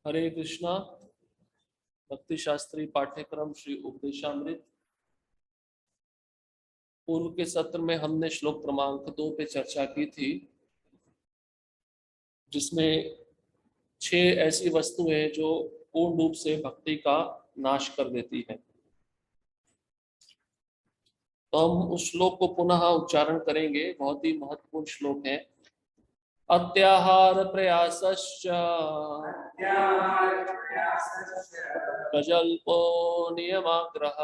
हरे कृष्णा। भक्ति शास्त्री पाठ्यक्रम श्री उपदेशामृत। पूर्व के सत्र में हमने श्लोक क्रमांक 2 पे चर्चा की थी, जिसमें 6 ऐसी वस्तुएं जो पूर्ण रूप से भक्ति का नाश कर देती है। तो हम उस श्लोक को पुनः उच्चारण करेंगे। बहुत ही महत्वपूर्ण श्लोक है। अत्याहार प्रयासश्च प्रजल्पो नियमाग्रह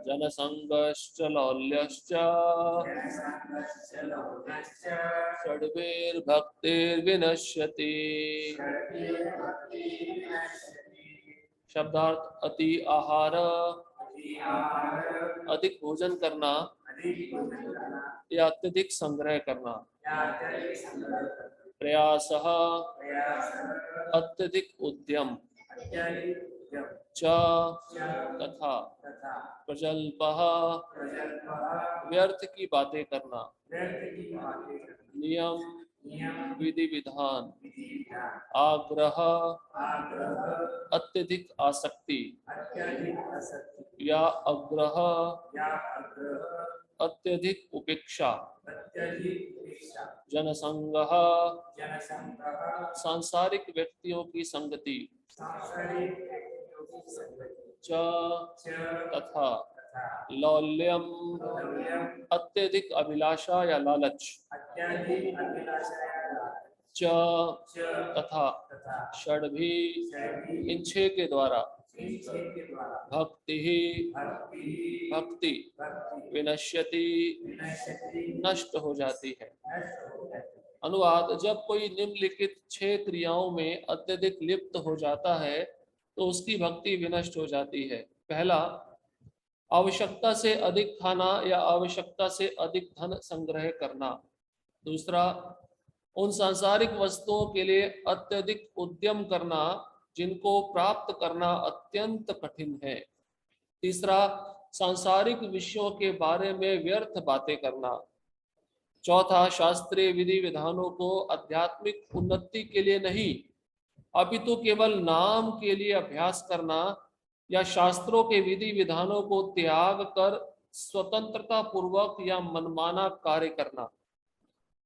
जनसंगश्च लौल्यश्च षड्भिर्भक्तिर्विनश्यति। शब्दार्थ अति आहार, अधिक भोजन करना या अत्यधिक संग्रह करना। प्रयास, अत्यधिक उद्यम। च तथा प्रजल्प, व्यर्थ की बातें करना। नियम, विधि विधान। आग्रह, अत्यधिक आसक्ति। या अग्रह, अत्यधिक उपेक्षा। जनसंग, सांसारिक व्यक्तियों की संगति। च तथा लौल्यम, अत्यधिक अभिलाषा या लालच। च तथा षड्भी, इन 6 के द्वारा। भक्ति, भक्ति विनश्यति, नष्ट हो जाती है। अनुवाद: जब कोई निम्नलिखित 6 क्रियाओं में अत्यधिक लिप्त हो जाता है तो उसकी भक्ति विनष्ट हो जाती है। पहला, आवश्यकता से अधिक खाना या आवश्यकता से अधिक धन संग्रह करना। दूसरा, उन सांसारिक वस्तुओं के लिए अत्यधिक उद्यम करना जिनको प्राप्त करना अत्यंत कठिन है। तीसरा, सांसारिक विषयों के बारे में व्यर्थ बातें करना। चौथा, शास्त्रीय विधि विधानों को आध्यात्मिक उन्नति के लिए नहीं अपितु केवल नाम के लिए अभ्यास करना या शास्त्रों के विधि विधानों को त्याग कर स्वतंत्रता पूर्वक या मनमाना कार्य करना।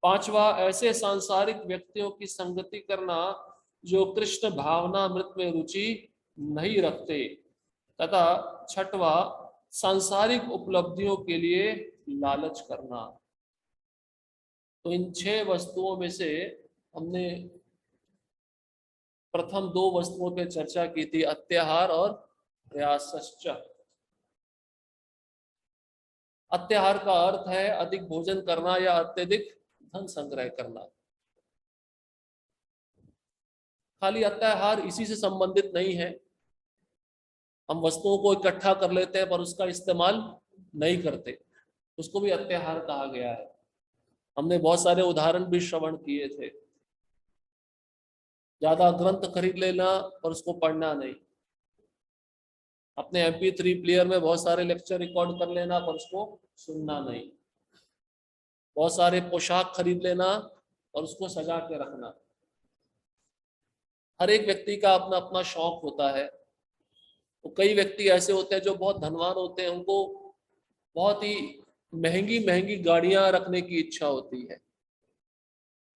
पांचवा, ऐसे सांसारिक व्यक्तियों की संगति करना जो कृष्ण भावनामृत में रुचि नहीं रखते। तथा छठवा, सांसारिक उपलब्धियों के लिए लालच करना। तो इन 6 वस्तुओं में से हमने प्रथम 2 वस्तुओं पर चर्चा की थी, अत्याहार और प्रयासश्च। अत्याहार का अर्थ है अधिक भोजन करना या अत्यधिक धन संग्रह करना। खाली अत्याहार इसी से संबंधित नहीं है। हम वस्तुओं को इकट्ठा कर लेते हैं पर उसका इस्तेमाल नहीं करते, उसको भी अत्याहार कहा गया है। हमने बहुत सारे उदाहरण भी श्रवण किए थे। ज्यादा ग्रंथ खरीद लेना और उसको पढ़ना नहीं। अपने MP3 प्लेयर में बहुत सारे लेक्चर रिकॉर्ड कर लेना पर उसको सुनना नहीं। बहुत सारे पोशाक खरीद लेना और उसको सजा के रखना। हर एक व्यक्ति का अपना अपना शौक होता है। तो कई व्यक्ति ऐसे होते हैं जो बहुत धनवान होते हैं, उनको बहुत ही महंगी महंगी गाड़ियां रखने की इच्छा होती है।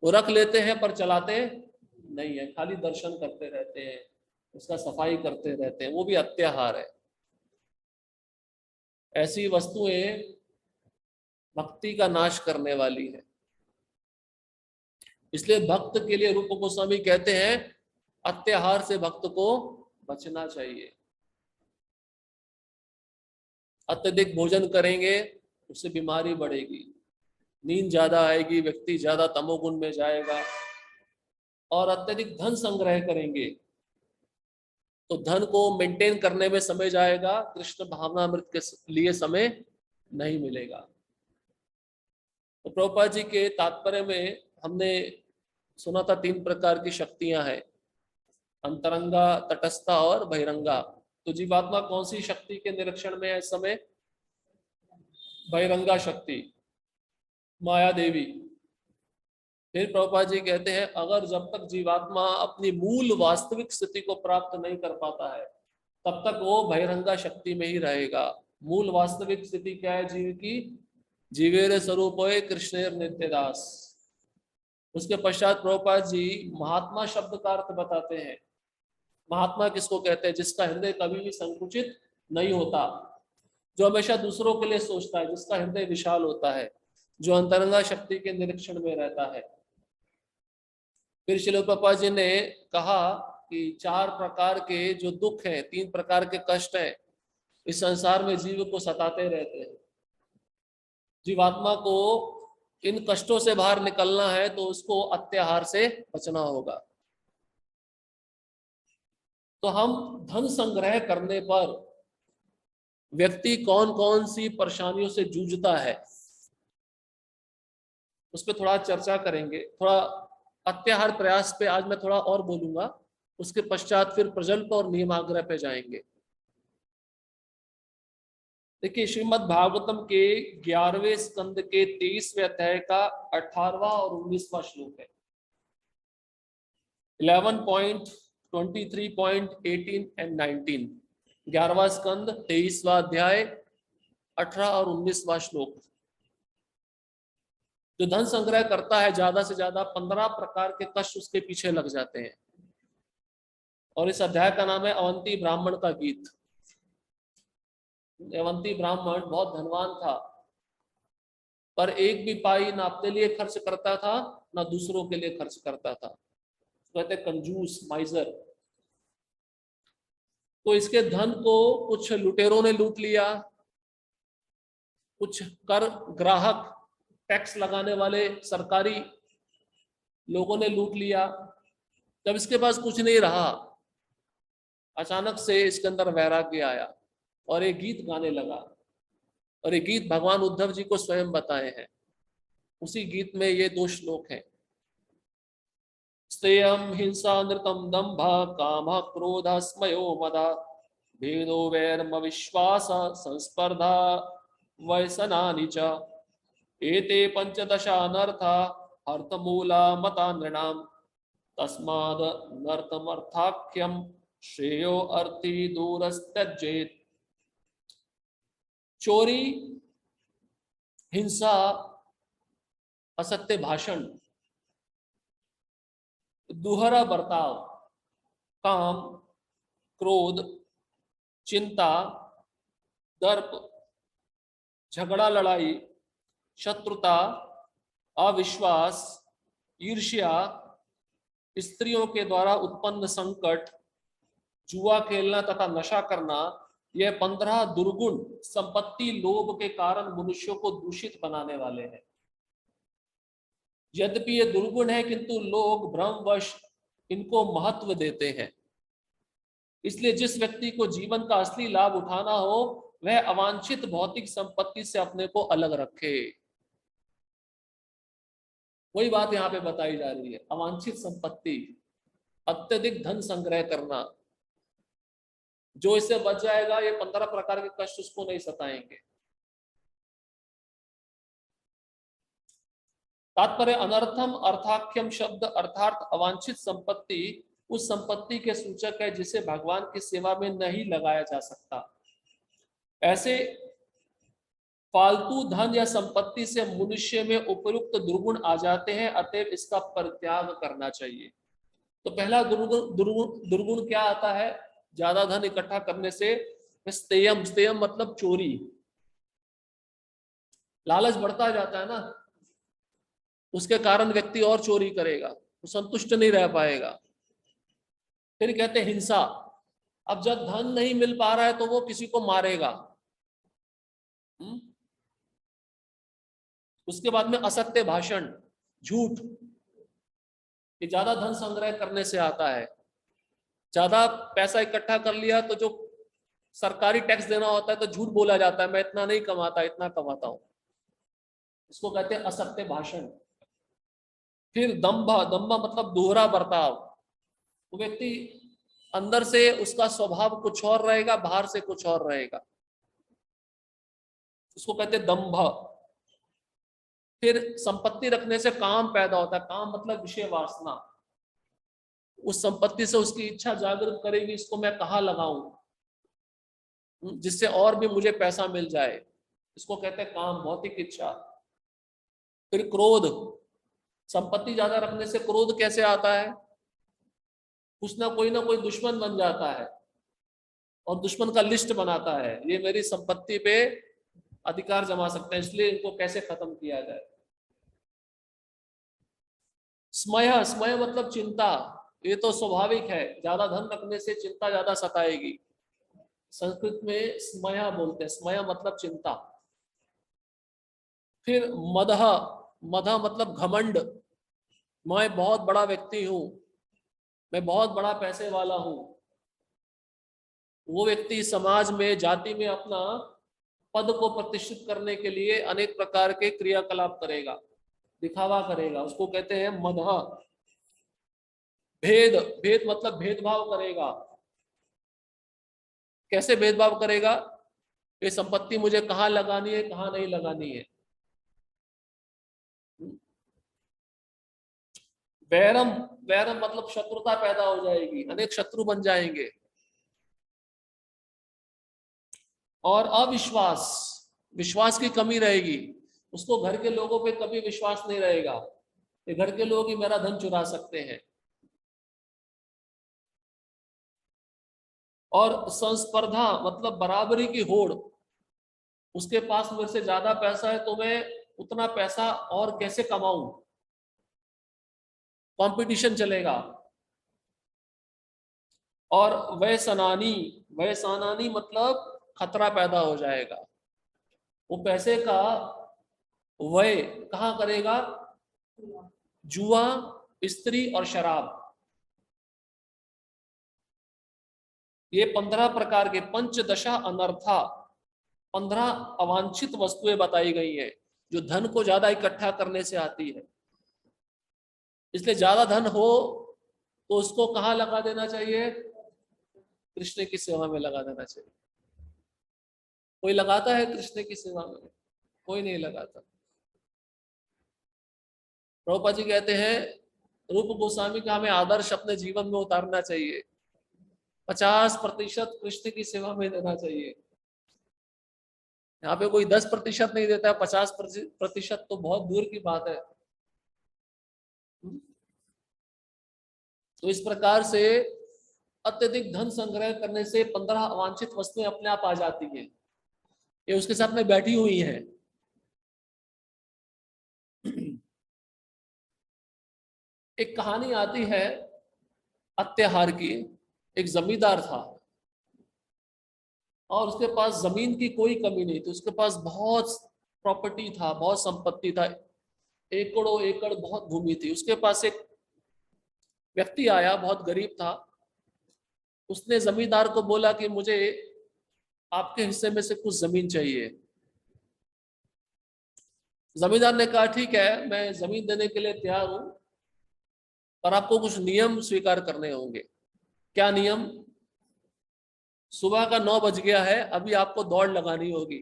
वो रख लेते हैं पर चलाते नहीं है, खाली दर्शन करते रहते हैं, उसका सफाई करते रहते हैं। वो भी अत्याहार है। ऐसी वस्तुएं भक्ति का नाश करने वाली है। इसलिए भक्त के लिए रूप गोस्वामी कहते हैं अत्याहार से भक्त को बचना चाहिए। अत्यधिक भोजन करेंगे उससे बीमारी बढ़ेगी, नींद ज्यादा आएगी, व्यक्ति ज्यादा तमोगुण में जाएगा। और अत्यधिक धन संग्रह करेंगे तो धन को मेंटेन करने में समय जाएगा, कृष्ण भावनामृत के लिए समय नहीं मिलेगा। तो प्रभुपाद जी के तात्पर्य में हमने सुना था 3 प्रकार की शक्तियां हैं, अंतरंगा, तटस्था और बहिरंगा। तो जीवात्मा कौन सी शक्ति के निरीक्षण में है इस समय? बहिरंगा शक्ति, माया देवी। फिर प्रभुपाद जी कहते हैं अगर जब तक जीवात्मा अपनी मूल वास्तविक स्थिति को प्राप्त नहीं कर पाता है तब तक वो बहिरंगा शक्ति में ही रहेगा। मूल वास्तविक स्थिति क्या है जीव की? जीवेर स्वरूप कृष्णेर नित्यदास। उसके पश्चात प्रभुपाद जी महात्मा शब्द का अर्थ बताते हैं। महात्मा किसको कहते हैं? जिसका हृदय कभी भी संकुचित नहीं होता, जो हमेशा दूसरों के लिए सोचता है, जिसका हृदय विशाल होता है, जो अंतरंगा शक्ति के निरीक्षण में रहता है। फिर श्रील प्रभुपाद जी ने कहा कि 4 प्रकार के जो दुख हैं, 3 प्रकार के कष्ट हैं, इस संसार में जीव को सताते रहते हैं। जीवात्मा को इन कष्टों से बाहर निकलना है तो उसको अत्याहार से बचना होगा। तो हम धन संग्रह करने पर व्यक्ति कौन कौन सी परेशानियों से जूझता है उस पर थोड़ा चर्चा करेंगे। थोड़ा अत्याहार प्रयास पे आज मैं थोड़ा और बोलूंगा, उसके पश्चात फिर प्रजल्प और नियमाग्रह पे जाएंगे। देखिए श्रीमद् भागवतम के 11वें स्कंद के 23वें अध्याय का 18वां और 19वां श्लोक है। 11.23.18 एंड 19, 11वां स्कंद 23वां अध्याय 18 और 19वां श्लोक। जो धन संग्रह करता है ज्यादा से ज्यादा 15 प्रकार के कष्ट उसके पीछे लग जाते हैं। और इस अध्याय का नाम है अवंती ब्राह्मण का गीत। अवंती ब्राह्मण बहुत धनवान था, पर एक भी पाई ना अपने लिए खर्च करता था ना दूसरों के लिए खर्च करता था। कहते कंजूस, माइजर। तो इसके धन को कुछ लुटेरों ने लूट लिया, कुछ कर ग्राहक, टैक्स लगाने वाले सरकारी लोगों ने लूट लिया। जब इसके पास कुछ नहीं रहा, अचानक से इसके अंदर वैराग्य आया और एक गीत गाने लगा। और ये गीत भगवान उद्धव जी को स्वयं बताए हैं। उसी गीत में ये 2 श्लोक हैं। स्तेयं हिंसा नृतम दंभ काम क्रोध स्मयो मदा भेदो वैरम विश्वास संस्पर्धा वैसनानि च एते पंचदशानर्था अर्थमूला मता नृणाम तस्माद् नर्तमर्थाख्यम श्रेयो अर्थी दूरस्त्यजेत। चोरी, हिंसा, असत्य भाषण, दुहरा बर्ताव, काम, क्रोध, चिंता, दर्प, झगड़ा लड़ाई, शत्रुता, अविश्वास, ईर्ष्या, स्त्रियों के द्वारा उत्पन्न संकट, जुआ खेलना तथा नशा करना, यह 15 दुर्गुण संपत्ति लोभ के कारण मनुष्यों को दूषित बनाने वाले हैं। यद्यपि ये दुर्गुण है किंतु लोग भ्रमवश इनको महत्व देते हैं। इसलिए जिस व्यक्ति को जीवन का असली लाभ उठाना हो वह अवांछित भौतिक संपत्ति से अपने को अलग रखे। वही बात यहाँ पे बताई जा रही है, अवांछित संपत्ति, अत्यधिक धन संग्रह करना। जो इससे बच जाएगा ये 15 प्रकार के कष्ट उसको नहीं सताएंगे। तात्पर्य अनर्थम अर्थाख्यम शब्द अर्थात अवांछित संपत्ति उस संपत्ति के सूचक है जिसे भगवान की सेवा में नहीं लगाया जा सकता। ऐसे फालतू धन या संपत्ति से मनुष्य में उपयुक्त दुर्गुण आ जाते हैं, अतएव इसका परित्याग करना चाहिए। तो पहला दुर्गुण क्या आता है? ज्यादा धन इकट्ठा करने से स्तेयम, स्तेयम मतलब चोरी। लालच बढ़ता जाता है ना, उसके कारण व्यक्ति और चोरी करेगा, वो संतुष्ट नहीं रह पाएगा। फिर कहते हैं हिंसा। अब जब धन नहीं मिल पा रहा है तो वो किसी को मारेगा। उसके बाद में असत्य भाषण, झूठ, ये ज्यादा धन संग्रह करने से आता है। ज्यादा पैसा इकट्ठा कर लिया तो जो सरकारी टैक्स देना होता है तो झूठ बोला जाता है, मैं इतना नहीं कमाता, इतना कमाता हूं। इसको कहते हैं असत्य भाषण। फिर दंभ, दंभ मतलब दोहरा बर्ताव। वो व्यक्ति अंदर से उसका स्वभाव कुछ और रहेगा, बाहर से कुछ और रहेगा, उसको कहते हैं दंभ। फिर संपत्ति रखने से काम पैदा होता है, काम मतलब विषय वासना। उस संपत्ति से उसकी इच्छा जागृत करेगी, इसको मैं कहाँ लगाऊं जिससे और भी मुझे पैसा मिल जाए, इसको कहते हैं काम, भौतिक इच्छा। फिर क्रोध, संपत्ति ज्यादा रखने से क्रोध कैसे आता है? कुछ ना कोई दुश्मन बन जाता है और दुश्मन का लिस्ट बनाता है, ये मेरी संपत्ति पे अधिकार जमा सकते हैं, इसलिए इनको कैसे खत्म किया जाए। स्मय, स्मय मतलब चिंता, ये तो स्वाभाविक है, ज्यादा धन रखने से चिंता ज्यादा सताएगी। संस्कृत में स्मय बोलते हैं, स्मय मतलब चिंता। फिर मदह, मदह मतलब घमंड, मैं बहुत बड़ा व्यक्ति हूं, मैं बहुत बड़ा पैसे वाला हूं। वो व्यक्ति समाज में, जाति में अपना पद को प्रतिष्ठित करने के लिए अनेक प्रकार के क्रियाकलाप करेगा, दिखावा करेगा, उसको कहते हैं मदह। भेद, भेद मतलब भेदभाव करेगा। कैसे भेदभाव करेगा? ये संपत्ति मुझे कहाँ लगानी है, कहाँ नहीं लगानी है। वैरम, वैरम मतलब शत्रुता पैदा हो जाएगी, अनेक शत्रु बन जाएंगे। और अविश्वास, विश्वास की कमी रहेगी, उसको घर के लोगों पे कभी विश्वास नहीं रहेगा, ये घर के लोग ही मेरा धन चुरा सकते हैं। और संस्पर्धा मतलब बराबरी की होड़, उसके पास मेरे से ज्यादा पैसा है तो मैं उतना पैसा और कैसे कमाऊं, कंपटीशन चलेगा। और वैसनानी, वैसनानी मतलब खतरा पैदा हो जाएगा, वो पैसे का व्यय कहाँ करेगा? जुआ, स्त्री और शराब, ये 15 प्रकार के पंचदशा अनर्था, 15 अवांछित वस्तुएं बताई गई है जो धन को ज्यादा इकट्ठा करने से आती है। इसलिए ज्यादा धन हो तो उसको कहाँ लगा देना चाहिए? कृष्ण की सेवा में लगा देना चाहिए। कोई लगाता है कृष्ण की सेवा में? कोई नहीं लगाता। प्रभुपाद जी कहते हैं, रूप गोस्वामी का हमें आदर्श अपने जीवन में उतारना चाहिए, 50% कृष्ण की सेवा में देना चाहिए। यहाँ पे कोई 10% नहीं देता है, 50% तो बहुत दूर की बात है। तो इस प्रकार से अत्यधिक धन संग्रह करने से 15 अवांछित वस्तुएं अपने आप आ जाती हैं, ये उसके साथ में बैठी हुई हैं। एक कहानी आती है अत्याहार की। एक जमींदार था और उसके पास जमीन की कोई कमी नहीं थी, उसके पास बहुत प्रॉपर्टी था, बहुत संपत्ति था, एकड़ों एकड़ बहुत भूमि थी। उसके पास एक व्यक्ति आया, बहुत गरीब था, उसने जमींदार को बोला कि मुझे आपके हिस्से में से कुछ जमीन चाहिए। जमींदार ने कहा ठीक है, मैं जमीन देने के लिए तैयार हूं, पर आपको कुछ नियम स्वीकार करने होंगे। क्या नियम? सुबह का 9 बज गया है, अभी आपको दौड़ लगानी होगी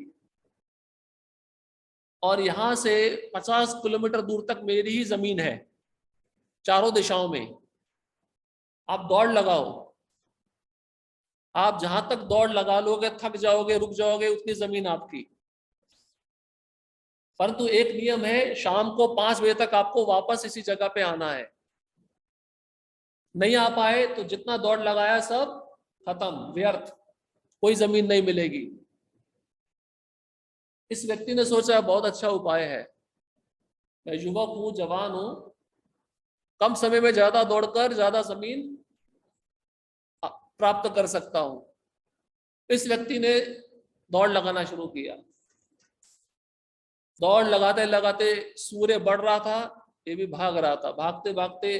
और यहां से 50 किलोमीटर दूर तक मेरी ही जमीन है, चारों दिशाओं में। आप दौड़ लगाओ, आप जहां तक दौड़ लगा लोगे, थक जाओगे, रुक जाओगे, उतनी जमीन आपकी। परंतु एक नियम है, शाम को 5 बजे तक आपको वापस इसी जगह पे आना है। नहीं आ पाए तो जितना दौड़ लगाया सब खत्म, व्यर्थ, कोई जमीन नहीं मिलेगी। इस व्यक्ति ने सोचा बहुत अच्छा उपाय है, मैं युवक हूं, जवान हूं, कम समय में ज्यादा दौड़कर ज्यादा जमीन प्राप्त कर सकता हूं। इस व्यक्ति ने दौड़ लगाना शुरू किया। दौड़ लगाते लगाते सूर्य बढ़ रहा था, ये भी भाग रहा था, भागते भागते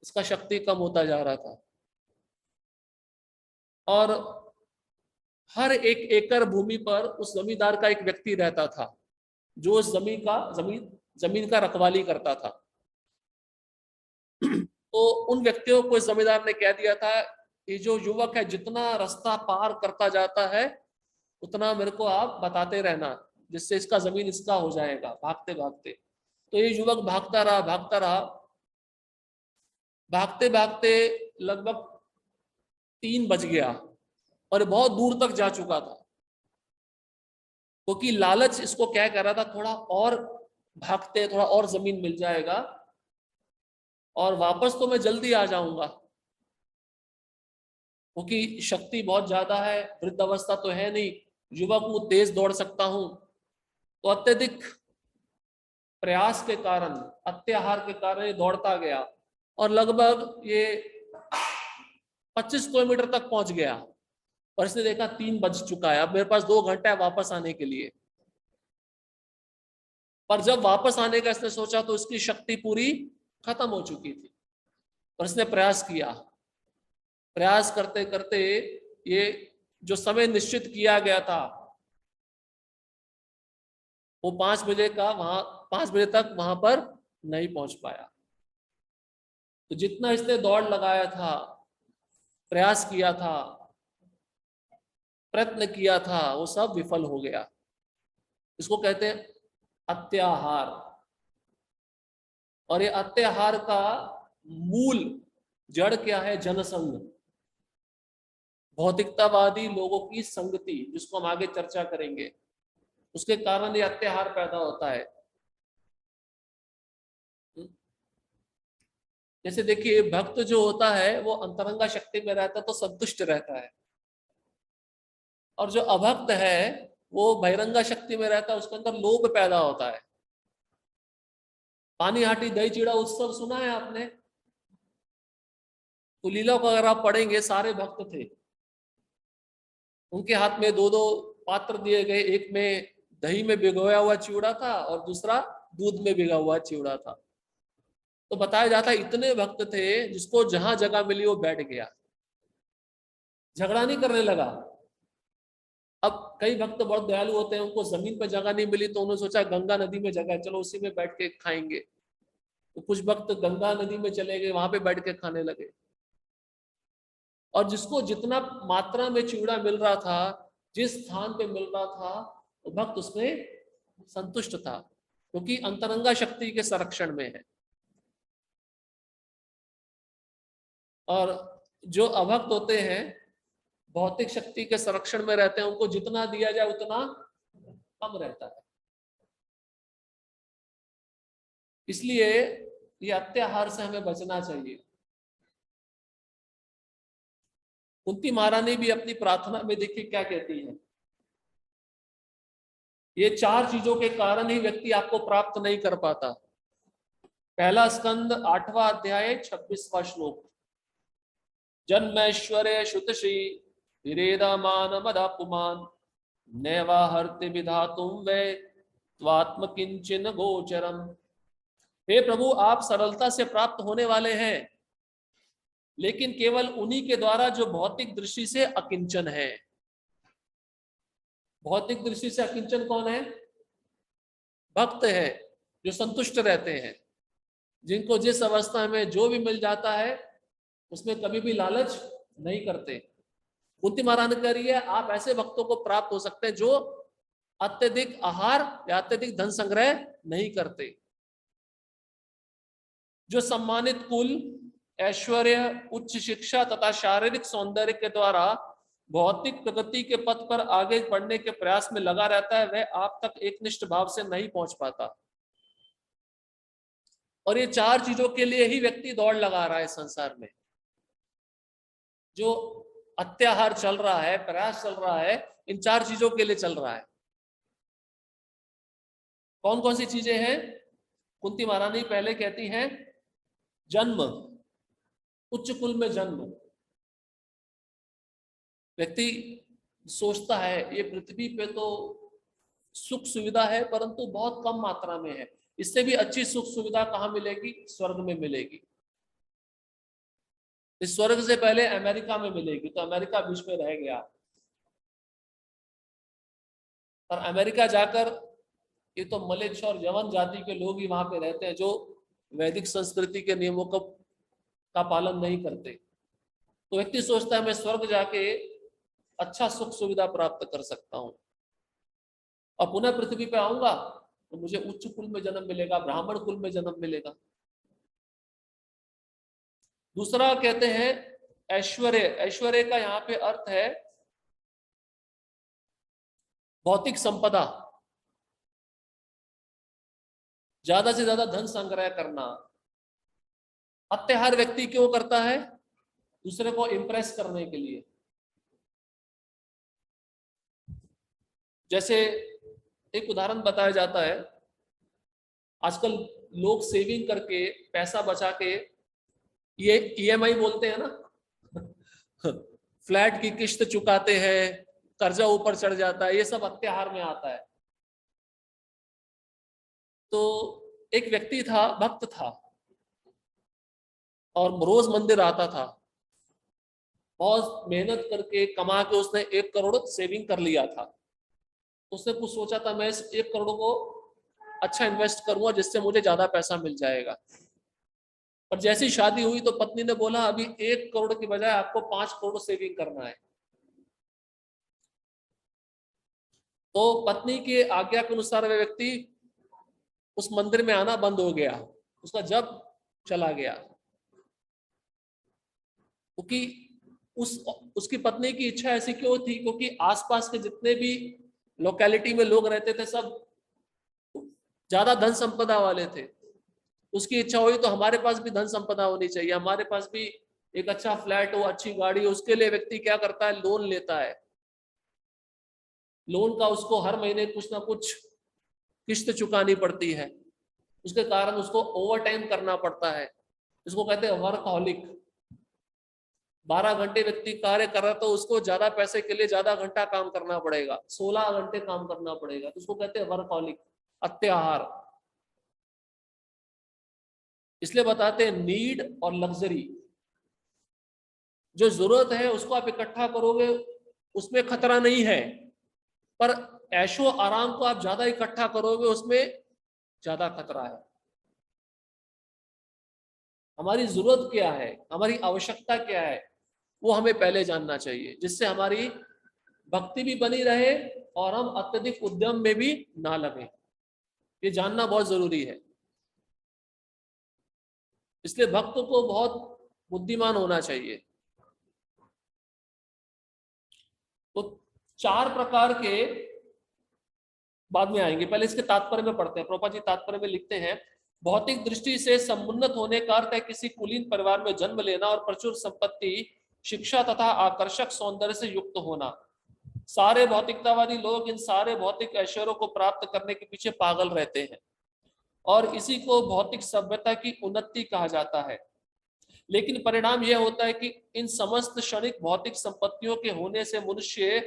इसका शक्ति कम होता जा रहा था। और हर एक एकड़ भूमि पर उस जमींदार का एक व्यक्ति रहता था जो उस जमीन का रखवाली करता था। तो उन व्यक्तियों को इस जमींदार ने कह दिया था, ये जो युवक है जितना रास्ता पार करता जाता है उतना मेरे को आप बताते रहना, जिससे इसका जमीन इसका हो जाएगा, भागते भागते। तो ये युवक भागता रहा, भागता रहा, भागते भागते लगभग 3 बज गया और बहुत दूर तक जा चुका था, क्योंकि लालच इसको क्या कह रहा था, थोड़ा और भागते, थोड़ा और जमीन मिल जाएगा और वापस तो मैं जल्दी आ जाऊंगा, क्योंकि शक्ति बहुत ज्यादा है, वृद्ध अवस्था तो है नहीं, युवक हूं, तेज दौड़ सकता हूं। तो अत्यधिक प्रयास के कारण, अत्याहार के कारण ये दौड़ता गया और लगभग ये 25 किलोमीटर तक पहुंच गया। और इसने देखा 3 बज चुका है, अब मेरे पास 2 घंटा है वापस आने के लिए। पर जब वापस आने का इसने सोचा तो इसकी शक्ति पूरी खत्म हो चुकी थी। और इसने प्रयास किया, प्रयास करते करते ये जो समय निश्चित किया गया था वो 5 बजे का, वहां 5 बजे तक वहां पर नहीं पहुंच पाया। तो जितना इसने दौड़ लगाया था, प्रयास किया था, प्रयत्न किया था, वो सब विफल हो गया। इसको कहते हैं अत्याहार। और ये अत्याहार का मूल जड़ क्या है? जनसंघ, भौतिकतावादी लोगों की संगति, जिसको हम आगे चर्चा करेंगे। उसके कारण ये अत्याहार पैदा होता है। जैसे देखिए, भक्त जो होता है वो अंतरंगा शक्ति में रहता है तो संतुष्ट रहता है, और जो अभक्त है वो बहिरंगा शक्ति में रहता है, उसके अंदर लोभ पैदा होता है। पानी हाटी दही चीड़ा उत्सव सुना है आपने? तो लीला को अगर आप पढ़ेंगे, सारे भक्त थे, उनके हाथ में 2-2 पात्र दिए गए, एक में दही में भिगोया हुआ चिवड़ा था और दूसरा दूध में भिगा हुआ चिवड़ा था। तो बताया जाता है इतने भक्त थे, जिसको जहां जगह मिली वो बैठ गया, झगड़ा नहीं करने लगा। अब कई भक्त बहुत दयालु होते हैं, उनको जमीन पर जगह नहीं मिली तो उन्होंने सोचा गंगा नदी में जगह है, चलो उसी में बैठ के खाएंगे। तो कुछ भक्त गंगा नदी में चले गए, वहां पे बैठ के खाने लगे। और जिसको जितना मात्रा में चिवड़ा मिल रहा था, जिस स्थान पे मिल रहा था, वो भक्त उसमें संतुष्ट था, क्योंकि अंतरंगा शक्ति के संरक्षण में है। और जो अभक्त होते हैं, भौतिक शक्ति के संरक्षण में रहते हैं, उनको जितना दिया जाए उतना कम रहता है। इसलिए ये अत्याहार से हमें बचना चाहिए। कुंती महारानी भी अपनी प्रार्थना में देखिए क्या कहती है, ये 4 चीजों के कारण ही व्यक्ति आपको प्राप्त नहीं कर पाता। पहला स्कंद 8वां अध्याय 26वां श्लोक, जन्मैश्वर्य श्रुतश्री विरेदा मान मदा पुमान नैवा हर्ति विधातुम वे त्वात्म किंचन गोचरम। हे प्रभु, आप सरलता से प्राप्त होने वाले हैं, लेकिन केवल उन्हीं के द्वारा जो भौतिक दृष्टि से अकिंचन है। भौतिक दृष्टि से अकिंचन कौन है? भक्त है, जो संतुष्ट रहते हैं, जिनको जिस अवस्था में जो भी मिल जाता है उसमें कभी भी लालच नहीं करते। कुंती महारानी कह रही है आप ऐसे भक्तों को प्राप्त हो सकते हैं जो अत्यधिक आहार या अत्यधिक धन संग्रह नहीं करते, जो सम्मानित कुल, ऐश्वर्य, उच्च शिक्षा तथा शारीरिक सौंदर्य के द्वारा भौतिक प्रगति के पथ पर आगे बढ़ने के प्रयास में लगा रहता है, वह आप तक एकनिष्ठ भाव से नहीं पहुंच पाता। और ये 4 चीजों के लिए ही व्यक्ति दौड़ लगा रहा है संसार में। जो अत्याहार चल रहा है, प्रयास चल रहा है, इन 4 चीजों के लिए चल रहा है। कौन कौन सी चीजें हैं? कुंती महारानी पहले कहती हैं जन्म, उच्च कुल में जन्म। व्यक्ति सोचता है ये पृथ्वी पे तो सुख सुविधा है, परंतु बहुत कम मात्रा में है, इससे भी अच्छी सुख सुविधा कहाँ मिलेगी? स्वर्ग में मिलेगी। इस स्वर्ग से पहले अमेरिका में मिलेगी, तो अमेरिका बीच में रह गया। और अमेरिका जाकर ये तो मलेच्छ और यवन जाति के लोग ही वहां पे रहते हैं, जो वैदिक संस्कृति के नियमों का पालन नहीं करते। तो व्यक्ति सोचता है मैं स्वर्ग जाके अच्छा सुख सुविधा प्राप्त कर सकता हूं। और पुनः पृथ्वी पे आऊंगा तो मुझे उच्च कुल में जन्म मिलेगा, ब्राह्मण कुल में जन्म मिलेगा। दूसरा कहते हैं ऐश्वर्य। ऐश्वर्य का यहाँ पे अर्थ है भौतिक संपदा, ज्यादा से ज्यादा धन संग्रह करना। अत्याहार व्यक्ति क्यों करता है? दूसरे को इंप्रेस करने के लिए। जैसे एक उदाहरण बताया जाता है, आजकल लोग सेविंग करके पैसा बचा के, ये ईएमआई बोलते हैं ना फ्लैट की किस्त चुकाते हैं, कर्जा ऊपर चढ़ जाता है, ये सब अत्याहार में आता है। तो एक व्यक्ति था, भक्त था, और रोज मंदिर आता था, बहुत मेहनत करके कमा के उसने 1 करोड़ सेविंग कर लिया था। उसने कुछ सोचा था, मैं इस 1 करोड़ को अच्छा इन्वेस्ट करूंगा जिससे मुझे ज्यादा पैसा मिल जाएगा। पर जैसी शादी हुई तो पत्नी ने बोला अभी 1 करोड़ की बजाय आपको 5 करोड़ सेविंग करना है। तो पत्नी के आज्ञा के अनुसार वह व्यक्ति उस मंदिर में आना बंद हो गया, उसका जप चला गया, क्योंकि उसकी पत्नी की इच्छा ऐसी क्यों थी? क्योंकि आसपास के जितने भी लोकेलिटी में लोग रहते थे सब ज्यादा धन संपदा वाले थे। उसकी इच्छा हुई तो हमारे पास भी धन संपदा होनी चाहिए, हमारे पास भी एक अच्छा फ्लैट हो, अच्छी गाड़ी हो। उसके लिए व्यक्ति क्या करता है? लोन लेता है। लोन का उसको हर महीने कुछ ना कुछ किस्त चुकानी पड़ती है, उसके कारण उसको ओवर टाइम करना पड़ता है। इसको कहते हैं वर्कहॉलिक। 12 घंटे व्यक्ति कार्य कर रहा तो उसको ज्यादा पैसे के लिए ज्यादा घंटा काम करना पड़ेगा, 16 घंटे काम करना पड़ेगा, तो उसको कहते हैं वर्कहॉलिक, अत्याहार। इसलिए बताते हैं नीड और लग्जरी। जो जरूरत है उसको आप इकट्ठा करोगे, उसमें खतरा नहीं है, पर ऐशो आराम को आप ज्यादा इकट्ठा करोगे उसमें ज्यादा खतरा है। हमारी जरूरत क्या है, हमारी आवश्यकता क्या है, वो हमें पहले जानना चाहिए, जिससे हमारी भक्ति भी बनी रहे और हम अत्यधिक उद्यम में भी ना लगे। ये जानना बहुत जरूरी है। इसलिए भक्त को बहुत बुद्धिमान होना चाहिए। तो 4 प्रकार के बाद में आएंगे, पहले इसके तात्पर्य में पढ़ते हैं। प्रभुपाद जी तात्पर्य में लिखते हैं, भौतिक दृष्टि से समुन्नत होने का अर्थ है किसी कुलीन परिवार में जन्म लेना और प्रचुर संपत्ति, शिक्षा तथा आकर्षक सौंदर्य से युक्त होना। सारे भौतिकतावादी लोग इन सारे भौतिक ऐश्वर्यों को प्राप्त करने के पीछे पागल रहते हैं और इसी को भौतिक सभ्यता की उन्नति कहा जाता है। लेकिन परिणाम यह होता है कि इन समस्त क्षणिक भौतिक संपत्तियों के होने से मनुष्य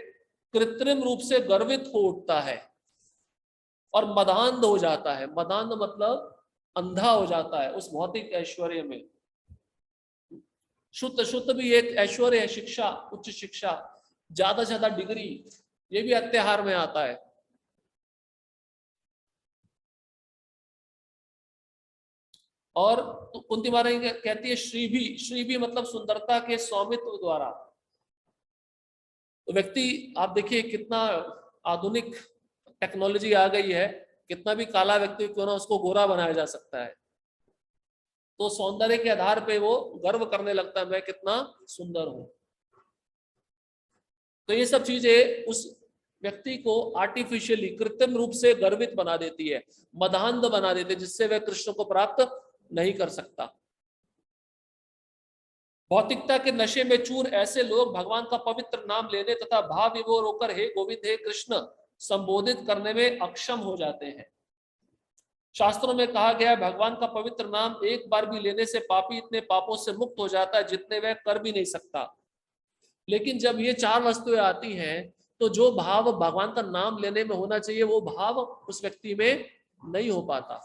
कृत्रिम रूप से गर्वित हो उठता है और मदान्ध हो जाता है। मदान्ध मतलब अंधा हो जाता है उस भौतिक ऐश्वर्य में। शुद्ध शुद्ध भी एक ऐश्वर्य है, शिक्षा, उच्च शिक्षा, ज्यादा से ज्यादा डिग्री, ये भी अत्याहार में आता है। और तो कुंती महारानी कहती है श्रीभी, श्रीभी मतलब सुंदरता के स्वामित्व द्वारा। तो व्यक्ति, आप देखिए कितना आधुनिक टेक्नोलॉजी आ गई है, कितना भी काला व्यक्ति क्यों ना उसको गोरा बनाया जा सकता है। तो सौंदर्य के आधार पे वो गर्व करने लगता है, मैं कितना सुंदर हूं। तो ये सब चीजें उस व्यक्ति को आर्टिफिशियली, कृत्रिम रूप से गर्वित बना देती है, मदान्ध बना देती है, जिससे वह कृष्ण को प्राप्त नहीं कर सकता। भौतिकता के नशे में चूर ऐसे लोग भगवान का पवित्र नाम लेने तथा भाव विभोर होकर हे गोविंद हे कृष्ण संबोधित करने में अक्षम हो जाते हैं। शास्त्रों में कहा गया है भगवान का पवित्र नाम एक बार भी लेने से पापी इतने पापों से मुक्त हो जाता है जितने वह कर भी नहीं सकता। लेकिन जब ये 4 वस्तुएं आती हैं तो जो भाव भगवान का नाम लेने में होना चाहिए वो भाव उस व्यक्ति में नहीं हो पाता।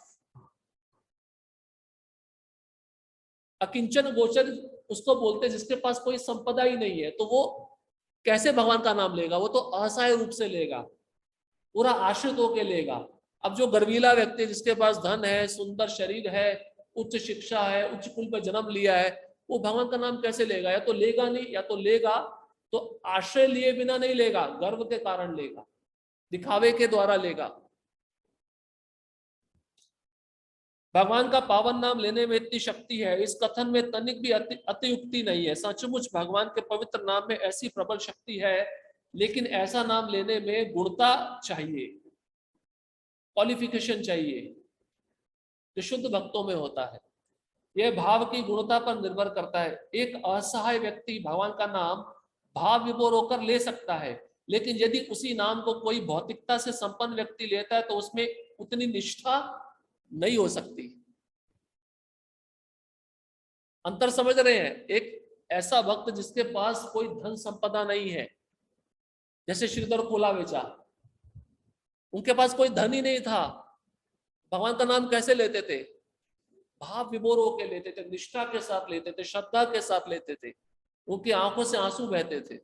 अकिंचन गोचर उसको बोलते जिसके पास कोई संपदा ही नहीं है, तो वो कैसे भगवान का नाम लेगा? वो तो असहाय रूप से लेगा, पूरा आश्रित होकर लेगा। अब जो गर्वीला व्यक्ति जिसके पास धन है, सुंदर शरीर है, उच्च शिक्षा है, उच्च कुल पर जन्म लिया है, वो भगवान का नाम कैसे लेगा? या तो लेगा नहीं, या तो लेगा तो आश्रय लिए बिना नहीं लेगा, गर्व के कारण लेगा। दिखावे के द्वारा लेगा। भगवान का पावन नाम लेने में इतनी शक्ति है, इस कथन में तनिक भी अतियुक्ति नहीं है। सचमुच भगवान के पवित्र नाम में ऐसी प्रबल शक्ति है, लेकिन ऐसा नाम लेने में गुणता चाहिए, क्वालिफिकेशन चाहिए, जो शुद्ध भक्तों में होता है। यह भाव की गुणता पर निर्भर करता है। एक असहाय व्यक्ति भगवान का नाम भाव विभोर होकर ले सकता है, लेकिन यदि उसी नाम को कोई भौतिकता से संपन्न व्यक्ति लेता है तो उसमें उतनी निष्ठा नहीं हो सकती। अंतर समझ रहे हैं? एक ऐसा भक्त जिसके पास कोई धन संपदा नहीं है, जैसे श्रीधर कोलावेचा, उनके पास कोई धन ही नहीं था, भगवान का नाम कैसे लेते थे? भाव विभोर होकर लेते थे, निष्ठा के साथ लेते थे, श्रद्धा के साथ लेते थे, उनकी आंखों से आंसू बहते थे।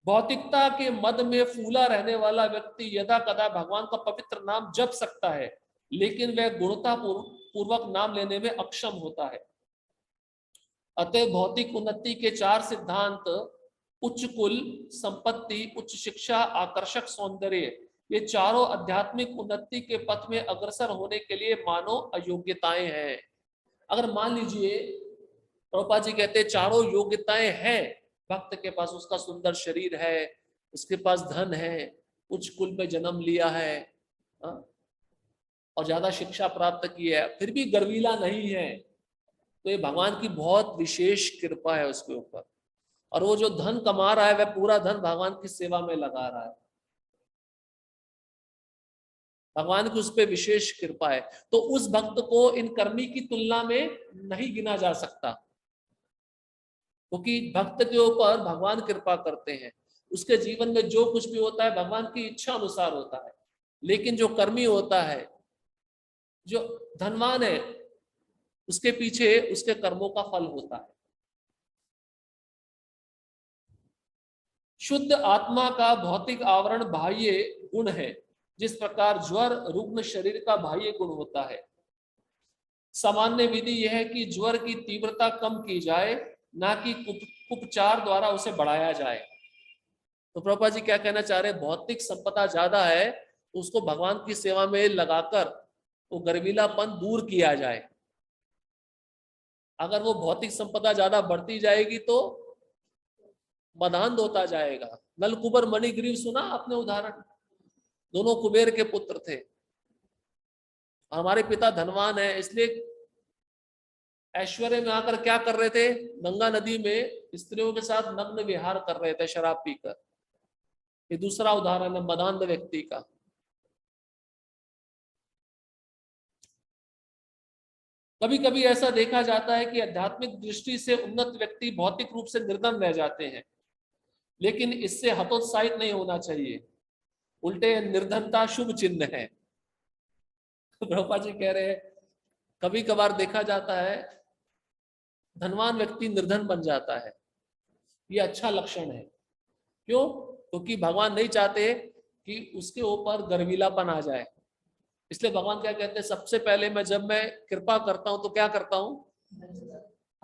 भौतिकता के मद में फूला रहने वाला व्यक्ति यदा कदा भगवान का पवित्र नाम जप सकता है, लेकिन वह गुणता पूर्वक नाम लेने में अक्षम होता है। अतः भौतिक उन्नति के चार सिद्धांत, उच्च कुल, संपत्ति, उच्च शिक्षा, आकर्षक सौंदर्य, ये चारों आध्यात्मिक उन्नति के पथ में अग्रसर होने के लिए मानव अयोग्यताएं हैं। अगर मान लीजिए प्रभुपाद जी कहते हैं चारों योग्यताएं हैं भक्त के पास, उसका सुंदर शरीर है, उसके पास धन है, उच्च कुल पे जन्म लिया है, और ज्यादा शिक्षा प्राप्त की है, फिर भी गर्वीला नहीं है, तो ये भगवान की बहुत विशेष कृपा है उसके ऊपर। और वो जो धन कमा रहा है वह पूरा धन भगवान की सेवा में लगा रहा है, भगवान की उस पर विशेष कृपा है। तो उस भक्त को इन कर्मी की तुलना में नहीं गिना जा सकता, क्योंकि भक्त के ऊपर भगवान कृपा करते हैं, उसके जीवन में जो कुछ भी होता है भगवान की इच्छा अनुसार होता है। लेकिन जो कर्मी होता है, जो धनवान है, उसके पीछे उसके कर्मों का फल होता है। शुद्ध आत्मा का भौतिक आवरण बाह्य गुण है, जिस प्रकार ज्वर रुग्ण शरीर का बाह्य गुण होता है। सामान्य विधि यह है कि ज्वर की तीव्रता कम की जाए, ना कि उपचार द्वारा उसे बढ़ाया जाए। तो प्रभुपाद जी क्या कहना चाह रहे हैं? भौतिक संपदा ज्यादा है तो उसको भगवान की सेवा में लगाकर वो गर्वीलापन दूर किया जाए। अगर वो भौतिक संपदा ज्यादा बढ़ती जाएगी तो मदान्ध होता जाएगा। नल कुबर मणिग्रीव सुना आपने उदाहरण? दोनों कुबेर के पुत्र थे, हमारे पिता धनवान है, इसलिए ऐश्वर्य में आकर क्या कर रहे थे? गंगा नदी में स्त्रियों के साथ नग्न विहार कर रहे थे शराब पीकर। ये दूसरा उदाहरण है मदान्ध व्यक्ति का। कभी कभी ऐसा देखा जाता है कि आध्यात्मिक दृष्टि से उन्नत व्यक्ति भौतिक रूप से निर्धन रह जाते हैं, लेकिन इससे हतोत्साहित नहीं होना चाहिए, उल्टे निर्धनता शुभ चिन्ह है। प्रभुपाद जी कह रहे हैं कभी कभार देखा जाता है धनवान व्यक्ति निर्धन बन जाता है, ये अच्छा लक्षण है। क्यों? क्योंकि भगवान नहीं चाहते कि उसके ऊपर गर्वीलापन आ जाए। इसलिए भगवान क्या कहते हैं? सबसे पहले जब मैं कृपा करता हूं तो क्या करता हूं?